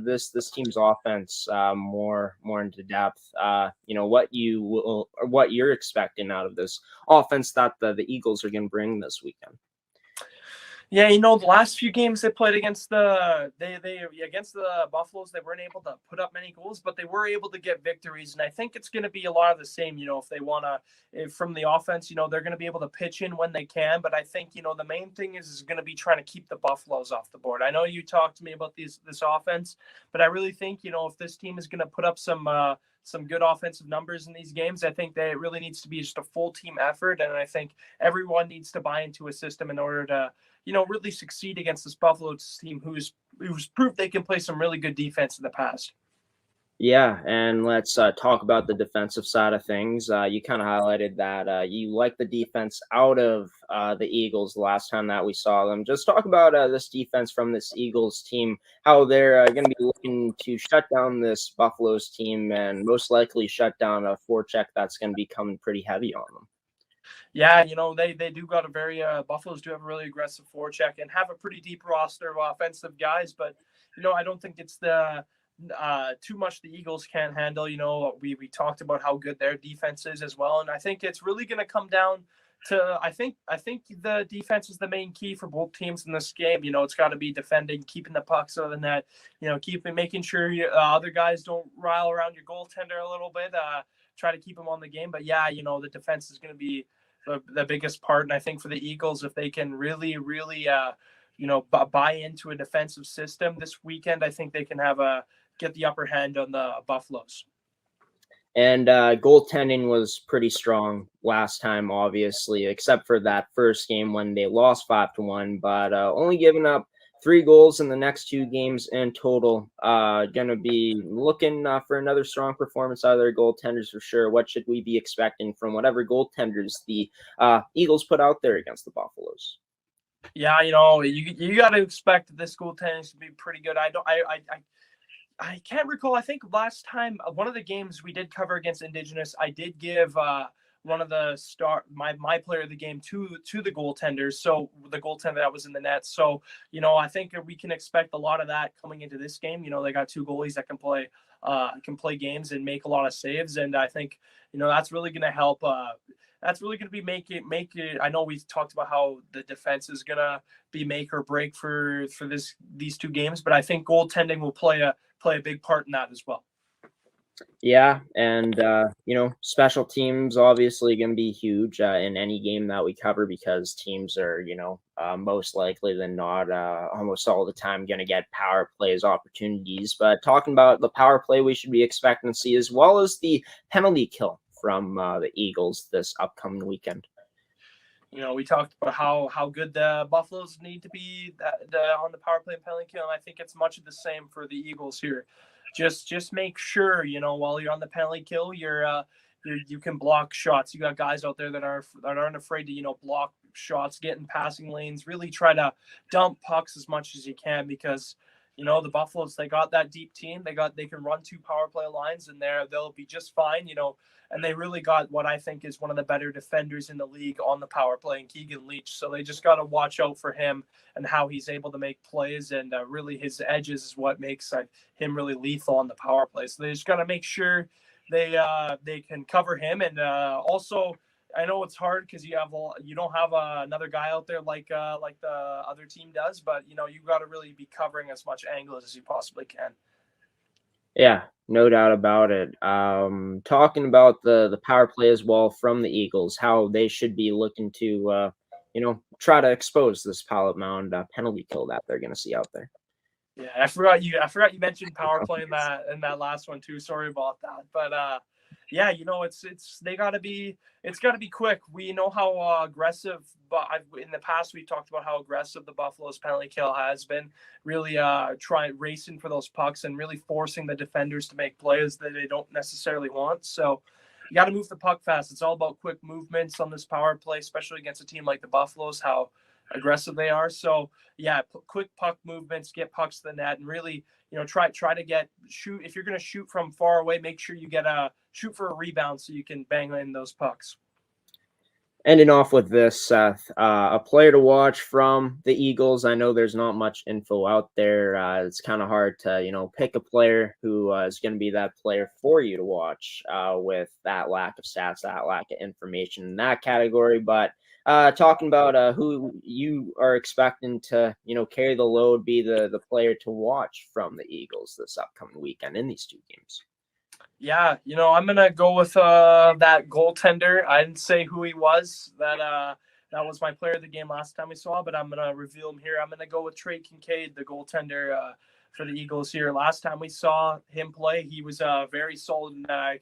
S1: this team's offense more into depth, what you're expecting out of this offense that the Eagles are going to bring this weekend.
S11: Yeah, the last few games they played against the Buffaloes, they weren't able to put up many goals, but they were able to get victories. And I think it's going to be a lot of the same. If they want to, from the offense, they're going to be able to pitch in when they can. But I think the main thing is going to be trying to keep the Buffaloes off the board. I know you talked to me about this offense, but I really think if this team is going to put up some good offensive numbers in these games, I think that it really needs to be just a full team effort. And I think everyone needs to buy into a system in order to, really succeed against this Buffaloes team who's proved they can play some really good defense in the past.
S1: Yeah, and let's talk about the defensive side of things. You kind of highlighted that you like the defense out of the Eagles the last time that we saw them. Just talk about this defense from this Eagles team, how they're going to be looking to shut down this Buffaloes team and most likely shut down a forecheck that's going to be coming pretty heavy on them.
S11: Yeah, they do got a very Buffaloes do have a really aggressive forecheck and have a pretty deep roster of offensive guys, but I don't think it's the too much the Eagles can't handle. We talked about how good their defense is as well, and I think it's really going to come down to I think the defense is the main key for both teams in this game. It's got to be defending, keeping the pucks out of the net, making sure other guys don't rile around your goaltender a little bit, try to keep him on the game. But yeah, the defense is going to be the biggest part. And I think for the Eagles, if they can really buy into a defensive system this weekend, I think they can get the upper hand on the Buffaloes.
S1: And goaltending was pretty strong last time, obviously, except for that first game when they lost 5-1, but only giving up 3 goals in the next 2 games in total. Going to be looking for another strong performance out of their goaltenders for sure. What should we be expecting from whatever goaltenders the Eagles put out there against the Buffaloes?
S11: Yeah, you got to expect this goaltending to be pretty good. I can't recall. I think last time, one of the games we did cover against Indigenous, I did give one of the my player of the game to the goaltenders. So the goaltender that was in the net. So I think we can expect a lot of that coming into this game. They got two goalies that can play games and make a lot of saves, and I think that's really going to help. That's really going to be make it. I know we've talked about how the defense is going to be make or break for these two games, but I think goaltending will play a big part in that as well.
S1: Yeah, and special teams obviously going to be huge in any game that we cover, because teams are most likely than not almost all the time going to get power plays opportunities. But talking about the power play we should be expecting to see, as well as the penalty kill from the Eagles this upcoming weekend.
S11: We talked about how good the Buffaloes need to be on the power play and penalty kill, and I think it's much of the same for the Eagles here. Just make sure while you're on the penalty kill, you can block shots. You got guys out there that aren't afraid to block shots, get in passing lanes, really try to dump pucks as much as you can, because the Buffaloes, they got that deep team. They can run two power play lines, and they'll be just fine. And they really got what I think is one of the better defenders in the league on the power play, in Keegan Leach. So they just got to watch out for him and how he's able to make plays, and really his edges is what makes him really lethal on the power play. So they just got to make sure they can cover him, and also I know it's hard because you don't have another guy out there like the other team does, but you got to really be covering as much angles as you possibly can.
S1: Yeah, no doubt about it. Talking about the power play as well from the Eagles, how they should be looking to try to expose this Pilot-Mound penalty kill that they're going to see out there.
S11: Yeah, I forgot you mentioned power play in that last one too. Sorry about that, but yeah, it's got to be quick. We know how aggressive, but in the past we've talked about how aggressive the Buffalo's penalty kill has been, really racing for those pucks and really forcing the defenders to make plays that they don't necessarily want. So you got to move the puck fast. It's all about quick movements on this power play, especially against a team like the Buffaloes, how aggressive they are. So yeah, quick puck movements, get pucks to the net, and really try to shoot. If you're going to shoot from far away, make sure you shoot for a rebound so you can bang in those pucks.
S1: Ending off with this, Seth, a player to watch from the Eagles. I know there's not much info out there. It's kind of hard to pick a player who is going to be that player for you to watch with that lack of stats, that lack of information in that category. But talking about who you are expecting to carry the load, be the player to watch from the Eagles this upcoming weekend in these two games.
S11: Yeah, I'm gonna go with that goaltender. I didn't say who he was. That was my player of the game last time we saw, but I'm gonna reveal him here. I'm gonna go with Trey Kincaid, the goaltender for the Eagles here. Last time we saw him play, he was very solid. And I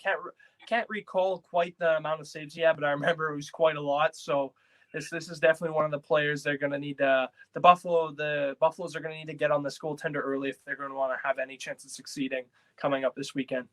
S11: can't recall quite the amount of saves he had, but I remember it was quite a lot. So this is definitely one of the players they're gonna need. The Buffaloes are gonna need to get on this goaltender early if they're gonna want to have any chance of succeeding coming up this weekend.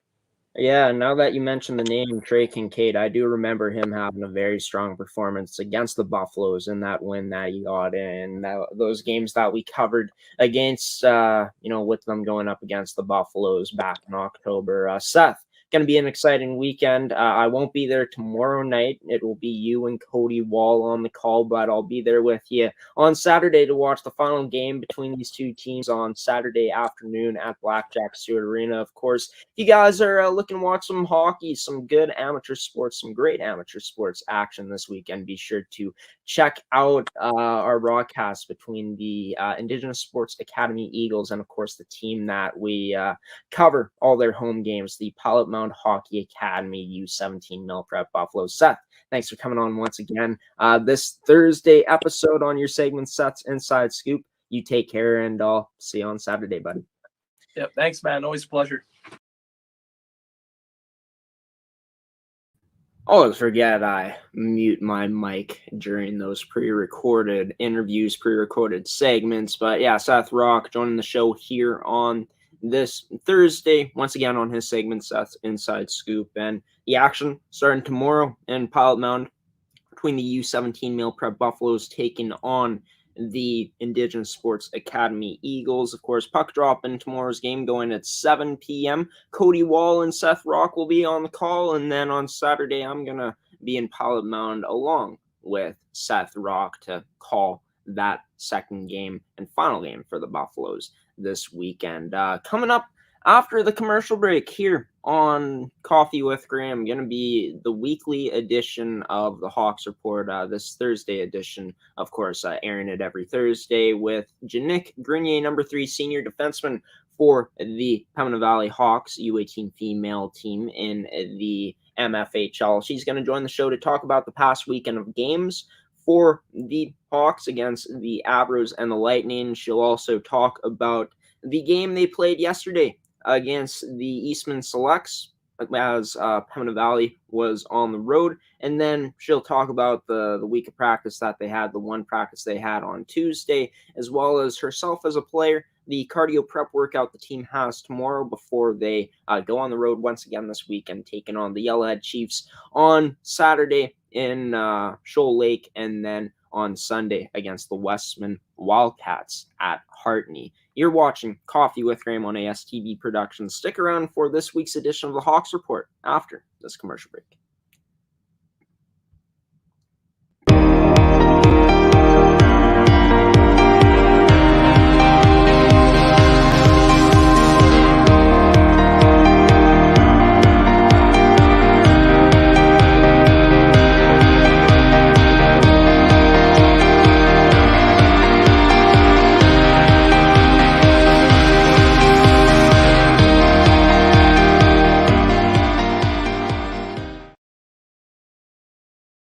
S1: Yeah, now that you mentioned the name Trey Kincaid, I do remember him having a very strong performance against the Buffaloes in that win that he got in, those games that we covered against, with them going up against the Buffaloes back in October. Seth, going to be an exciting weekend. I won't be there tomorrow night. It will be you and Cody Wall on the call, but I'll be there with you on Saturday to watch the final game between these two teams on Saturday afternoon at Blackjack Stewart Arena. Of course, if you guys are looking to watch some hockey, some good amateur sports, some great amateur sports action this weekend, be sure to check out our broadcast between the Indigenous Sports Academy Eagles and, of course, the team that we cover all their home games, the Pilot-Mound Hockey-Academy U17 Mill Prep Buffaloes. Seth, thanks for coming on once again. This Thursday episode on your segment, Seth's Inside Scoop. You take care, and I'll see you on Saturday, buddy.
S11: Yep, thanks, man. Always a pleasure.
S1: Always forget I mute my mic during those pre-recorded interviews, pre-recorded segments. But yeah, Seth Rock joining the show here on this Thursday, once again on his segment, Seth's Inside Scoop. And the action starting tomorrow in Pilot-Mound between the U17 Male Prep Buffaloes taking on the Indigenous Sports Academy Eagles. Of course, puck drop in tomorrow's game going at 7 p.m. Cody Wall and Seth Rock will be on the call, and then on Saturday I'm going to be in Pilot-Mound along with Seth Rock to call that second game and final game for the Buffaloes this weekend. Coming up after the commercial break here on Coffee with Graeme, going to be the weekly edition of the Hawks Report, this Thursday edition, of course, airing it every Thursday with Jannick Grenier, number 3 senior defenseman for the Pembina Valley Hawks U18 female team in the MFHL. She's going to join the show to talk about the past weekend of games for the Hawks against the Abros and the Lightning. She'll also talk about the game they played yesterday against the Eastman Selects as Pembina Valley was on the road. And then she'll talk about the week of practice that they had, the one practice they had on Tuesday, as well as herself as a player, the cardio prep workout the team has tomorrow before they go on the road once again this weekend, taking on the Yellowhead Chiefs on Saturday in Shoal Lake, and then on Sunday against the Westman Wildcats at Hartney. You're watching Coffee with Graeme on ASTV Productions. Stick around for this week's edition of the Hawks Report after this commercial break.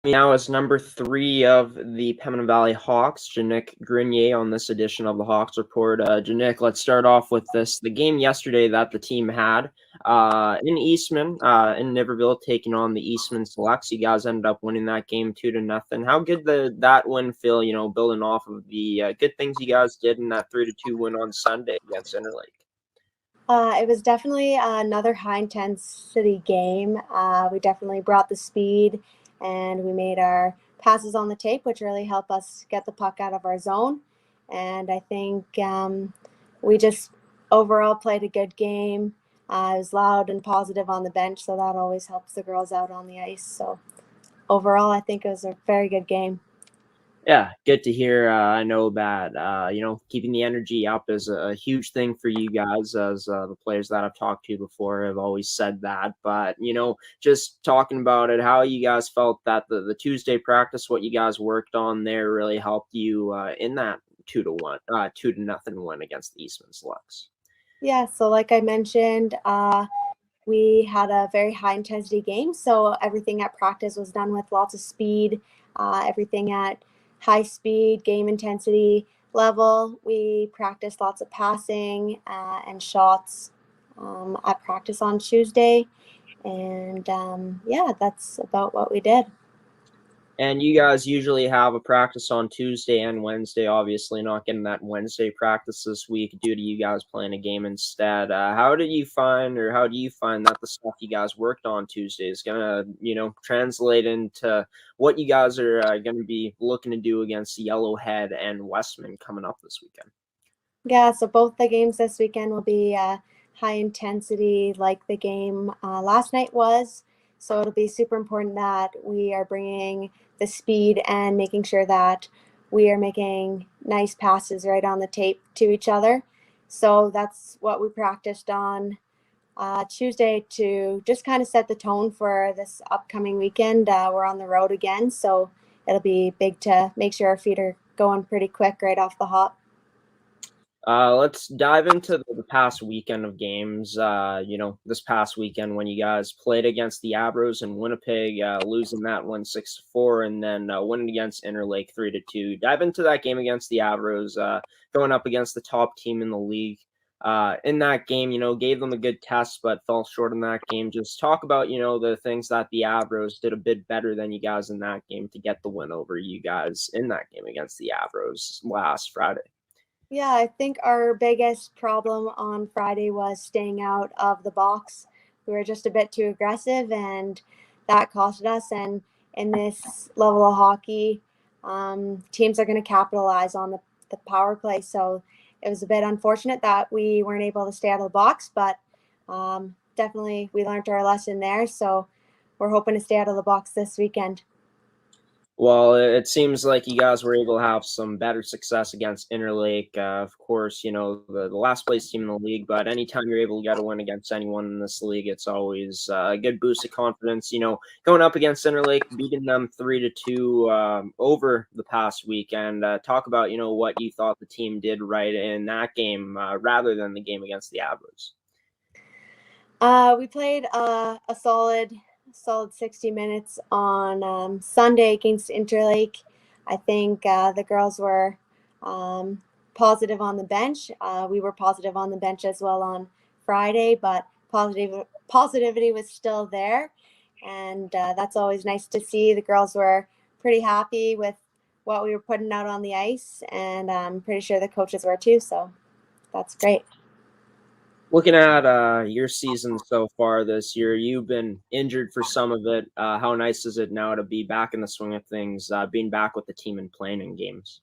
S1: Now is number 3 of the Pembina Valley Hawks, Jannick Grenier, on this edition of the Hawks Report. Jannick, let's start off with the game yesterday that the team had in Eastman, in Niverville, taking on the Eastman Selects. You guys ended up winning that game 2-0. How good did that win feel, building off of the good things you guys did in that 3-2 win on Sunday against Interlake?
S12: It was definitely another high-intensity game. We definitely brought the speed, and we made our passes on the tape, which really helped us get the puck out of our zone. And I think we just overall played a good game. It was loud and positive on the bench, so that always helps the girls out on the ice. So overall, I think it was a very good game.
S1: Yeah, good to hear. I know that, keeping the energy up is a huge thing for you guys, as the players that I've talked to before have always said that. But, just talking about it, how you guys felt that the Tuesday practice, what you guys worked on there really helped you in that 2-0 win against the Eastman Selects.
S12: Yeah, so like I mentioned, we had a very high intensity game. So everything at practice was done with lots of speed, everything at high speed, game intensity level. We practiced lots of passing and shots at practice on Tuesday. And that's about what we did.
S1: And you guys usually have a practice on Tuesday and Wednesday, obviously not getting that Wednesday practice this week due to you guys playing a game instead. How do you find that the stuff you guys worked on Tuesday is going to, translate into what you guys are going to be looking to do against Yellowhead and Westman coming up this weekend?
S12: Yeah, so both the games this weekend will be high intensity like the game last night was. So it'll be super important that we are bringing the speed and making sure that we are making nice passes right on the tape to each other. So that's what we practiced on Tuesday to just kind of set the tone for this upcoming weekend. We're on the road again, so it'll be big to make sure our feet are going pretty quick right off the hop.
S1: Let's dive into the past weekend of games. This past weekend when you guys played against the Abros in Winnipeg, losing that one 6-4, and then winning against Interlake 3-2. Dive into that game against the Abros, going up against the top team in the league. In that game, gave them a good test, but fell short in that game. Just talk about, the things that the Abros did a bit better than you guys in that game to get the win over you guys in that game against the Abros last Friday.
S12: Yeah, I think our biggest problem on Friday was staying out of the box. We were just a bit too aggressive, and that costed us. And in this level of hockey, teams are going to capitalize on the power play. So it was a bit unfortunate that we weren't able to stay out of the box, but definitely we learned our lesson there. So we're hoping to stay out of the box this weekend.
S1: Well, it seems like you guys were able to have some better success against Interlake. Of course, you know, the last place team in the league, but anytime you're able to get a win against anyone in this league, it's always a good boost of confidence. You know, going up against Interlake, beating them 3-2 over the past week, and talk about, you know, what you thought the team did right in that game rather than the game against the Avros.
S12: We played a solid 60 minutes on Sunday against Interlake. I think the girls were positive on the bench. We were positive on the bench as well on Friday, but positivity was still there. And that's always nice to see. The girls were pretty happy with what we were putting out on the ice, and I'm pretty sure the coaches were too. So that's great.
S1: Looking at your season so far this year, you've been injured for some of it. How nice is it now to be back in the swing of things, being back with the team and playing in games?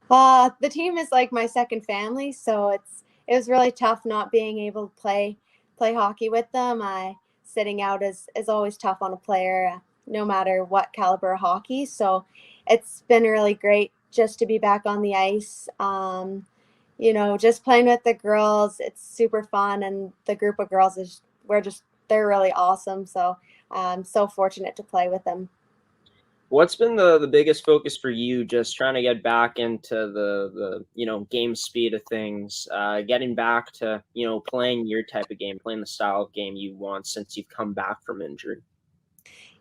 S12: The team is like my second family, so it was really tough not being able to play hockey with them. Sitting out is always tough on a player, no matter what caliber of hockey. So it's been really great just to be back on the ice. You know, just playing with the girls, it's super fun, and the group of girls they're really awesome. So I'm so fortunate to play with them.
S1: What's been the biggest focus for you, just trying to get back into the you know, game speed of things, getting back to, you know, playing your type of game, playing the style of game you want since you've come back from injury?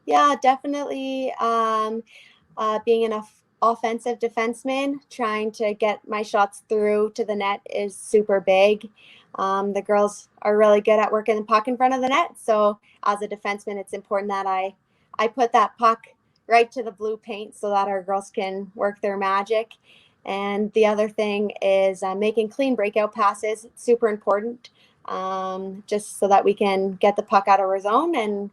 S12: Yeah, definitely. Being an offensive defenseman, trying to get my shots through to the net is super big. The girls are really good at working the puck in front of the net. So as a defenseman, it's important that I put that puck right to the blue paint so that our girls can work their magic. And the other thing is making clean breakout passes. It's super important, just so that we can get the puck out of our zone and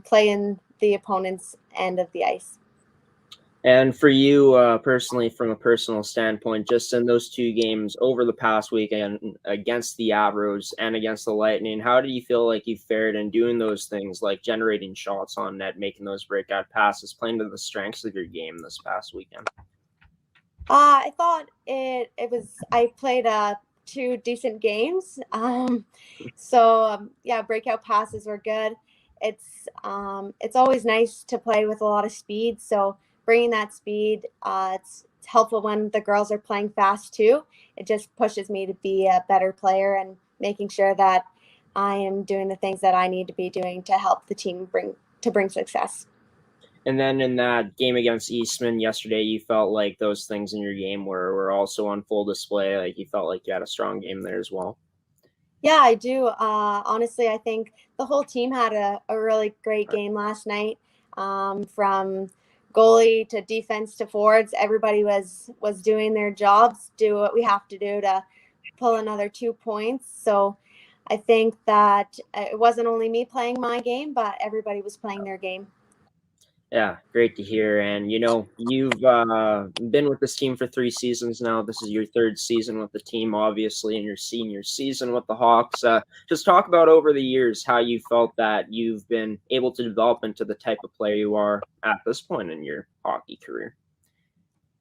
S12: play in the opponent's end of the ice.
S1: And for you personally, from a personal standpoint, just in those two games over the past weekend against the Avros and against the Lightning, how do you feel like you fared in doing those things, like generating shots on net, making those breakout passes, playing to the strengths of your game this past weekend?
S12: I thought I played two decent games. Yeah, breakout passes were good. It's always nice to play with a lot of speed. So bringing that speed, it's helpful when the girls are playing fast too. It just pushes me to be a better player and making sure that I am doing the things that I need to be doing to help the team bring success.
S1: And then in that game against Eastman yesterday, you felt like those things in your game were also on full display. Like you felt like you had a strong game there as well.
S12: Yeah, I do. Honestly, I think the whole team had a really great game last night. From goalie to defense to forwards, everybody was doing their jobs, do what we have to do to pull another 2 points. So I think that it wasn't only me playing my game, but everybody was playing their game.
S1: Yeah, great to hear. And, you know, you've been with this team for 3 seasons now. This is your 3rd season with the team, obviously, and your senior season with the Hawks. Just talk about over the years how you felt that you've been able to develop into the type of player you are at this point in your hockey career.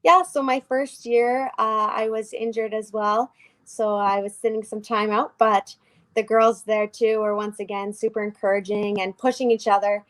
S12: Yeah, so my first year, I was injured as well. So I was sitting some time out, but the girls there too were once again super encouraging and pushing each other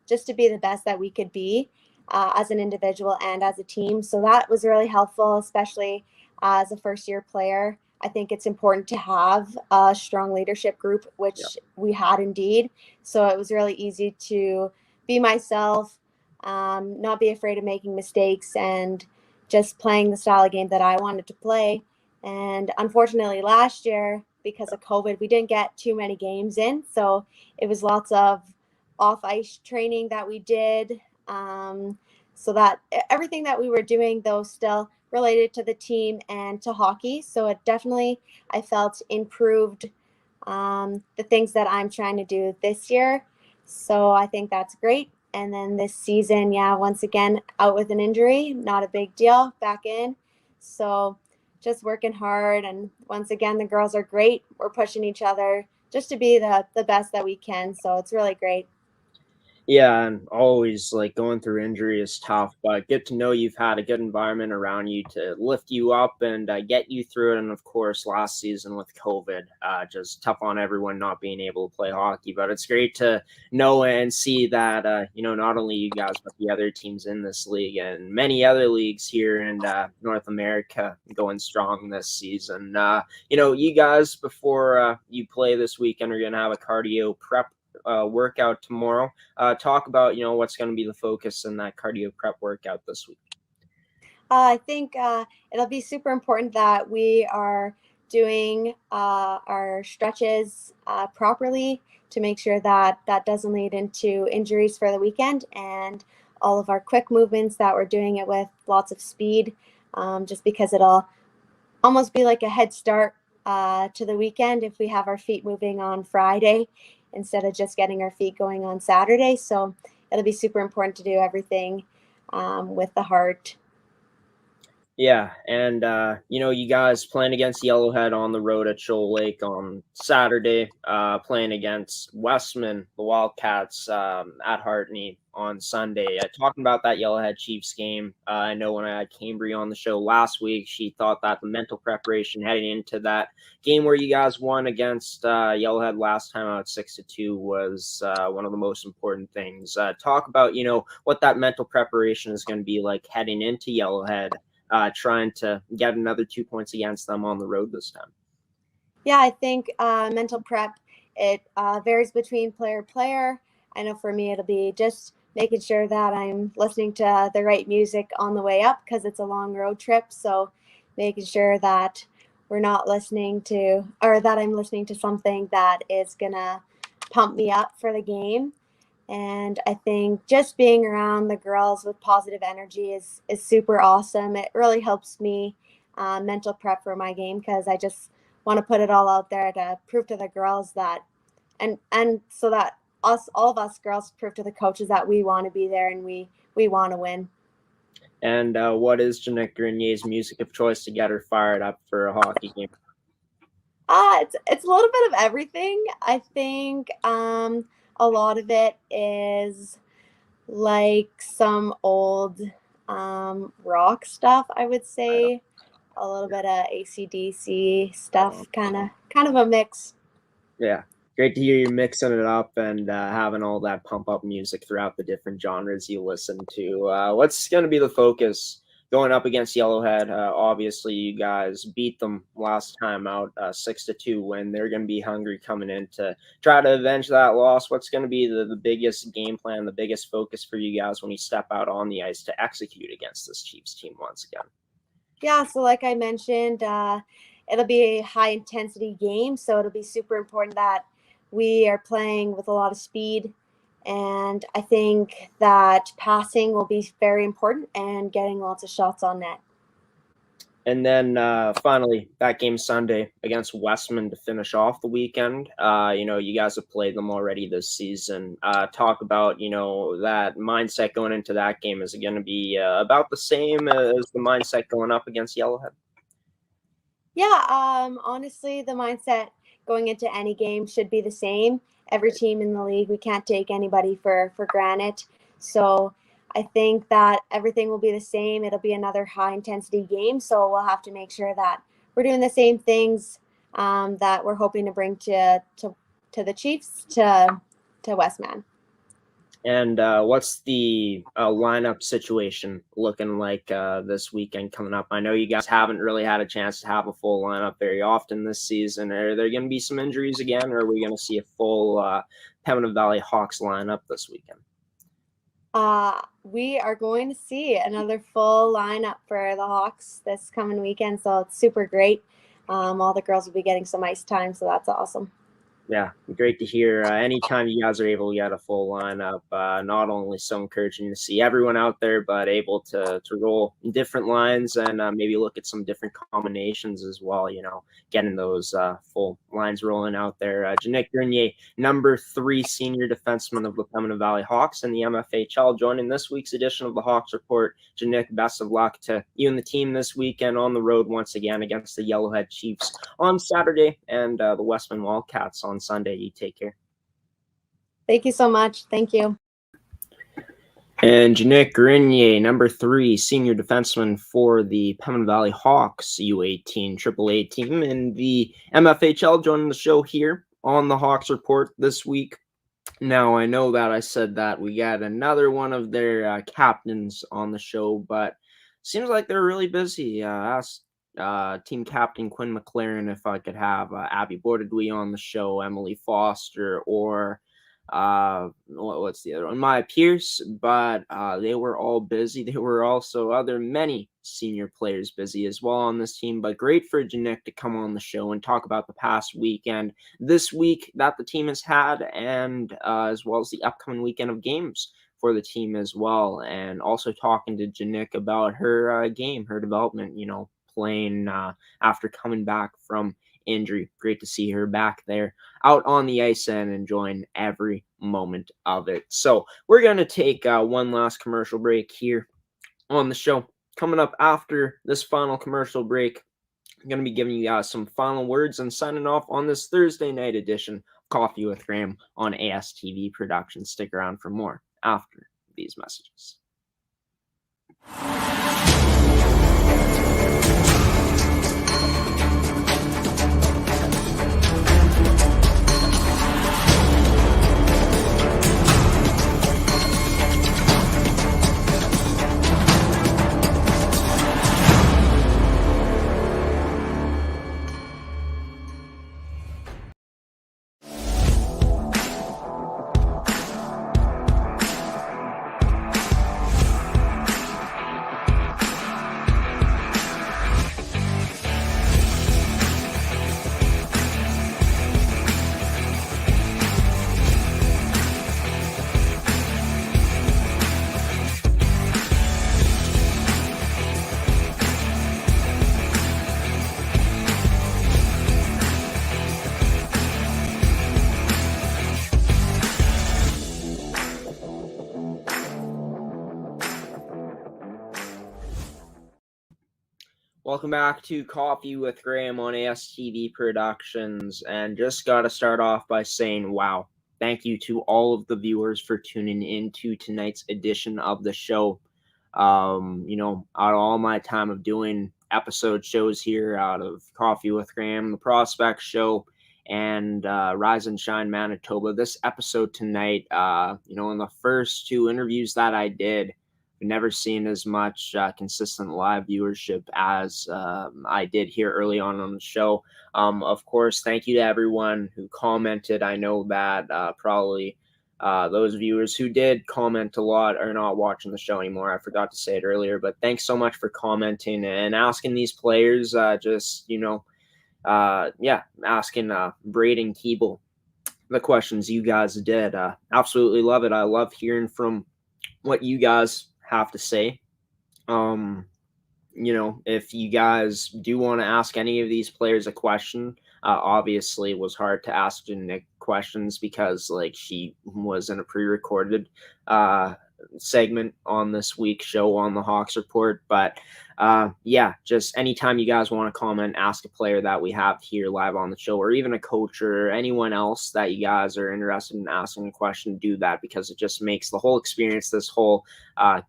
S12: just to be the best that we could be as an individual and as a team. So that was really helpful, especially as a first year player. I think it's important to have a strong leadership group, which we had indeed. So it was really easy to be myself, not be afraid of making mistakes, and just playing the style of game that I wanted to play. And unfortunately, last year, because of COVID, we didn't get too many games in. So it was lots of off-ice training that we did. So that everything that we were doing, though, still related to the team and to hockey. So it definitely, I felt, improved the things that I'm trying to do this year. So I think that's great. And then this season, once again, out with an injury, not a big deal, back in. So just working hard. And once again, the girls are great. We're pushing each other just to be the best that we can. So it's really great.
S1: Yeah, and always like going through injury is tough, but good to know you've had a good environment around you to lift you up and get you through it. And of course, last season with COVID, just tough on everyone not being able to play hockey. But it's great to know and see that not only you guys but the other teams in this league and many other leagues here in North America going strong this season. You guys before you play this weekend are going to have a cardio prep workout tomorrow. Talk about what's going to be the focus in that cardio prep workout this week.
S12: I think it'll be super important that we are doing our stretches properly to make sure that that doesn't lead into injuries for the weekend, and all of our quick movements that we're doing it with lots of speed, just because it'll almost be like a head start to the weekend if we have our feet moving on Friday instead of just getting our feet going on Saturday. So it'll be super important to do everything with the heart.
S1: Yeah, and you guys playing against Yellowhead on the road at Shoal Lake on Saturday, playing against Westman, the Wildcats, at Hartney on Sunday. Talking about that Yellowhead Chiefs game, I know when I had Cambry on the show last week, she thought that the mental preparation heading into that game where you guys won against Yellowhead last time out 6-2 was one of the most important things. Talk about what that mental preparation is going to be like heading into Yellowhead. Trying to get another 2 points against them on the road this time.
S12: Yeah, I think mental prep, it varies between player to player. I know for me, it'll be just making sure that I'm listening to the right music on the way up because it's a long road trip. So making sure that we're not listening to, or that I'm listening to something that is going to pump me up for the game. And I think just being around the girls with positive energy is super awesome. It really helps me mental prep for my game because I just want to put it all out there to prove to the girls that, and so that all of us girls prove to the coaches that we want to be there and we want to win.
S1: And what is Jeanette Grenier's music of choice to get her fired up for a hockey game?
S12: It's a little bit of everything. I think a lot of it is like some old rock stuff, I would say. A little bit of AC/DC stuff, kind of a mix.
S1: Yeah, great to hear you mixing it up and having all that pump up music throughout the different genres you listen to. What's going to be the focus going up against Yellowhead? Obviously, you guys beat them last time out 6-2 win. They're going to be hungry coming in to try to avenge that loss. What's going to be the biggest game plan, the biggest focus for you guys when you step out on the ice to execute against this Chiefs team once again?
S12: Yeah, so like I mentioned, it'll be a high-intensity game, so it'll be super important that we are playing with a lot of speed. And I think that passing will be very important and getting lots of shots on net.
S1: And then finally, that game Sunday against Westman to finish off the weekend. You guys have played them already this season. Talk about, that mindset going into that game. Is it going to be about the same as the mindset going up against Yellowhead?
S12: Yeah, honestly, the mindset going into any game should be the same. Every team in the league, we can't take anybody for granted. So I think that everything will be the same. It'll be another high intensity game. So we'll have to make sure that we're doing the same things that we're hoping to bring to the Chiefs, to Westman.
S1: And what's the lineup situation looking like this weekend coming up? I know you guys haven't really had a chance to have a full lineup very often this season. Are there going to be some injuries again, or are we going to see a full Pembina Valley Hawks lineup this weekend?
S12: We are going to see another full lineup for the Hawks this coming weekend, so it's super great. All the girls will be getting some ice time, so that's awesome.
S1: Yeah, great to hear. Anytime you guys are able to get a full lineup, not only so encouraging to see everyone out there, but able to roll different lines and maybe look at some different combinations as well. Getting those full lines rolling out there. Jannik Grenier, number 3 senior defenseman of the Pembina Valley Hawks and the MFHL, joining this week's edition of the Hawks Report. Jannik, best of luck to you and the team this weekend on the road once again against the Yellowhead Chiefs on Saturday and the Westman Wildcats on Sunday. You take care.
S12: Thank you so much. Thank you.
S1: And Jannik Grenier, number 3 senior defenseman for the Pembina Valley Hawks U18 AAA team and the MFHL, joining the show here on the Hawks Report this week. Now, I know that I said that we got another one of their captains on the show, but seems like they're really busy. Asked team captain Quinn McLaren if I could have Abby Bordedwy on the show, Emily Foster, or what's the other one? Maya Pierce, but they were all busy. There were also many senior players busy as well on this team, but great for Jannik to come on the show and talk about the past weekend, this week that the team has had, and as well as the upcoming weekend of games for the team as well, and also talking to Jannik about her game, her development, playing after coming back from injury. Great to see her back there out on the ice and enjoying every moment of it. So we're going to take one last commercial break here on the show. Coming up after this final commercial break, I'm going to be giving you guys some final words and signing off on this Thursday night edition of Coffee with Graeme on ASTV Productions. Stick around for more after these messages. Welcome back to Coffee with Graeme on ASTV Productions, and just got to start off by saying, wow, thank you to all of the viewers for tuning into tonight's edition of the show. Out of all my time of doing episode shows here, out of Coffee with Graeme, the Prospect Show, and Rise and Shine Manitoba, this episode tonight, in the first 2 interviews that I did, never seen as much consistent live viewership as I did here early on the show. Of course, thank you to everyone who commented. I know that probably those viewers who did comment a lot are not watching the show anymore. I forgot to say it earlier, but thanks so much for commenting and asking these players, asking Braden Keeble the questions you guys did. Absolutely love it. I love hearing from what you guys have to say. If you guys do want to ask any of these players a question, obviously it was hard to ask Jannik questions because she was in a pre-recorded segment on this week's show on the Hawks Report. But just anytime you guys want to comment, ask a player that we have here live on the show, or even a coach or anyone else that you guys are interested in asking a question, do that, because it just makes the whole experience, this whole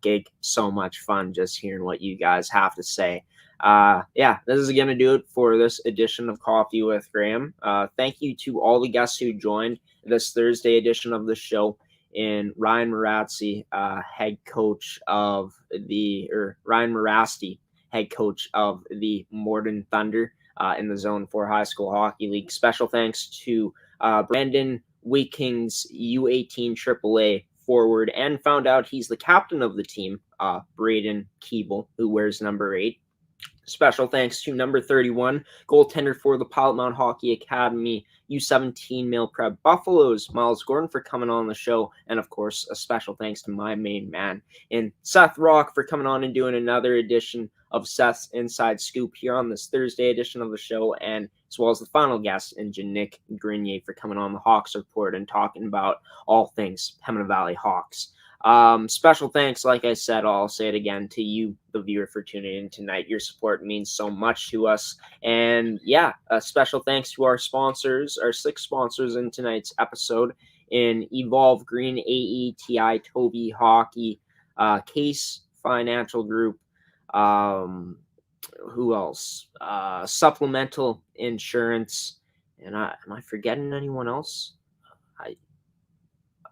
S1: gig, so much fun just hearing what you guys have to say. This is going to do it for this edition of Coffee with Graeme. Thank you to all the guests who joined this Thursday edition of the show. In Ryan Merasty, head coach of Ryan Merasty, head coach of the Morden Thunder in the Zone 4 High School Hockey League. Special thanks to Braden Wheat Kings U18 AAA forward, and found out he's the captain of the team, Braden Keeble, who wears number 8. Special thanks to number 31, goaltender for the Pilot-Mound Hockey-Academy U17 male prep Buffaloes, Miles Gordon, for coming on the show. And, of course, a special thanks to my main man in Seth Rock for coming on and doing another edition of Seth's Inside Scoop here on this Thursday edition of the show, and as well as the final guest, Nick Grenier, for coming on the Hawks Report and talking about all things Pembina Valley Hawks. Special thanks, like I said, I'll say it again, to you, the viewer, for tuning in tonight. Your support means so much to us. And yeah, a special thanks to our sponsors, our 6 sponsors in tonight's episode, in Evolve Green, AETI, Toby Hockey, Case Financial Group, who else? Supplemental Insurance. And am I forgetting anyone else?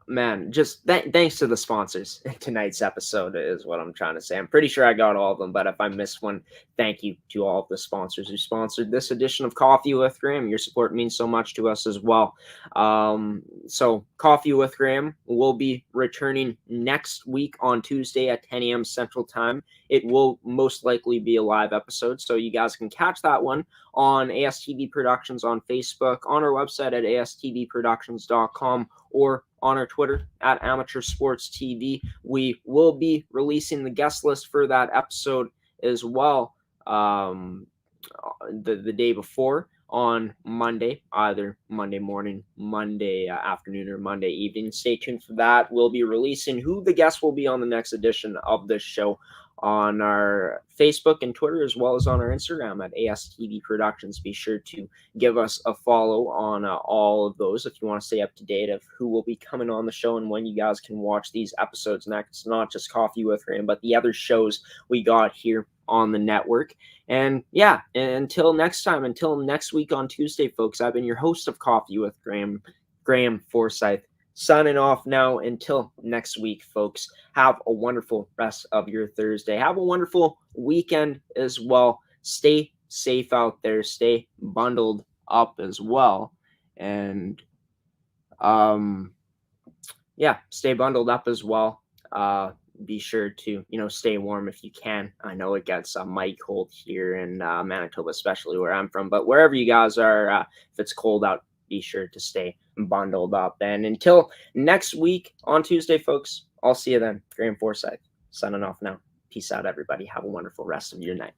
S1: Man, just thanks to the sponsors in tonight's episode is what I'm trying to say. I'm pretty sure I got all of them, but if I missed one, thank you to all of the sponsors who sponsored this edition of Coffee with Graeme. Your support means so much to us as well. So Coffee with Graeme will be returning next week on Tuesday at 10 a.m. Central Time. It will most likely be a live episode, so you guys can catch that one on ASTV Productions on Facebook, on our website at astvproductions.com, or on our Twitter at Amateur Sports TV. We will be releasing the guest list for that episode as well the day before on Monday, either Monday morning, Monday afternoon, or Monday evening. Stay tuned for that. We'll be releasing who the guest will be on the next edition of this show on our Facebook and Twitter, as well as on our Instagram at ASTV Productions. Be sure to give us a follow on all of those if you want to stay up to date of who will be coming on the show and when you guys can watch these episodes next. Not just Coffee with Graeme, but the other shows we got here on the network. And yeah, until next time, until next week on Tuesday, folks, I've been your host of Coffee with Graeme, Graeme Forsyth. Signing off now until next week, folks. Have a wonderful rest of your Thursday. Have a wonderful weekend as well. Stay safe out there. Stay bundled up as well. And stay bundled up as well. Be sure to, stay warm if you can. I know it gets mighty cold here in Manitoba, especially where I'm from. But wherever you guys are, if it's cold out, be sure to stay bundled up. And until next week on Tuesday, folks, I'll see you then. Graeme Forsyth signing off now. Peace out, everybody. Have a wonderful rest of your night.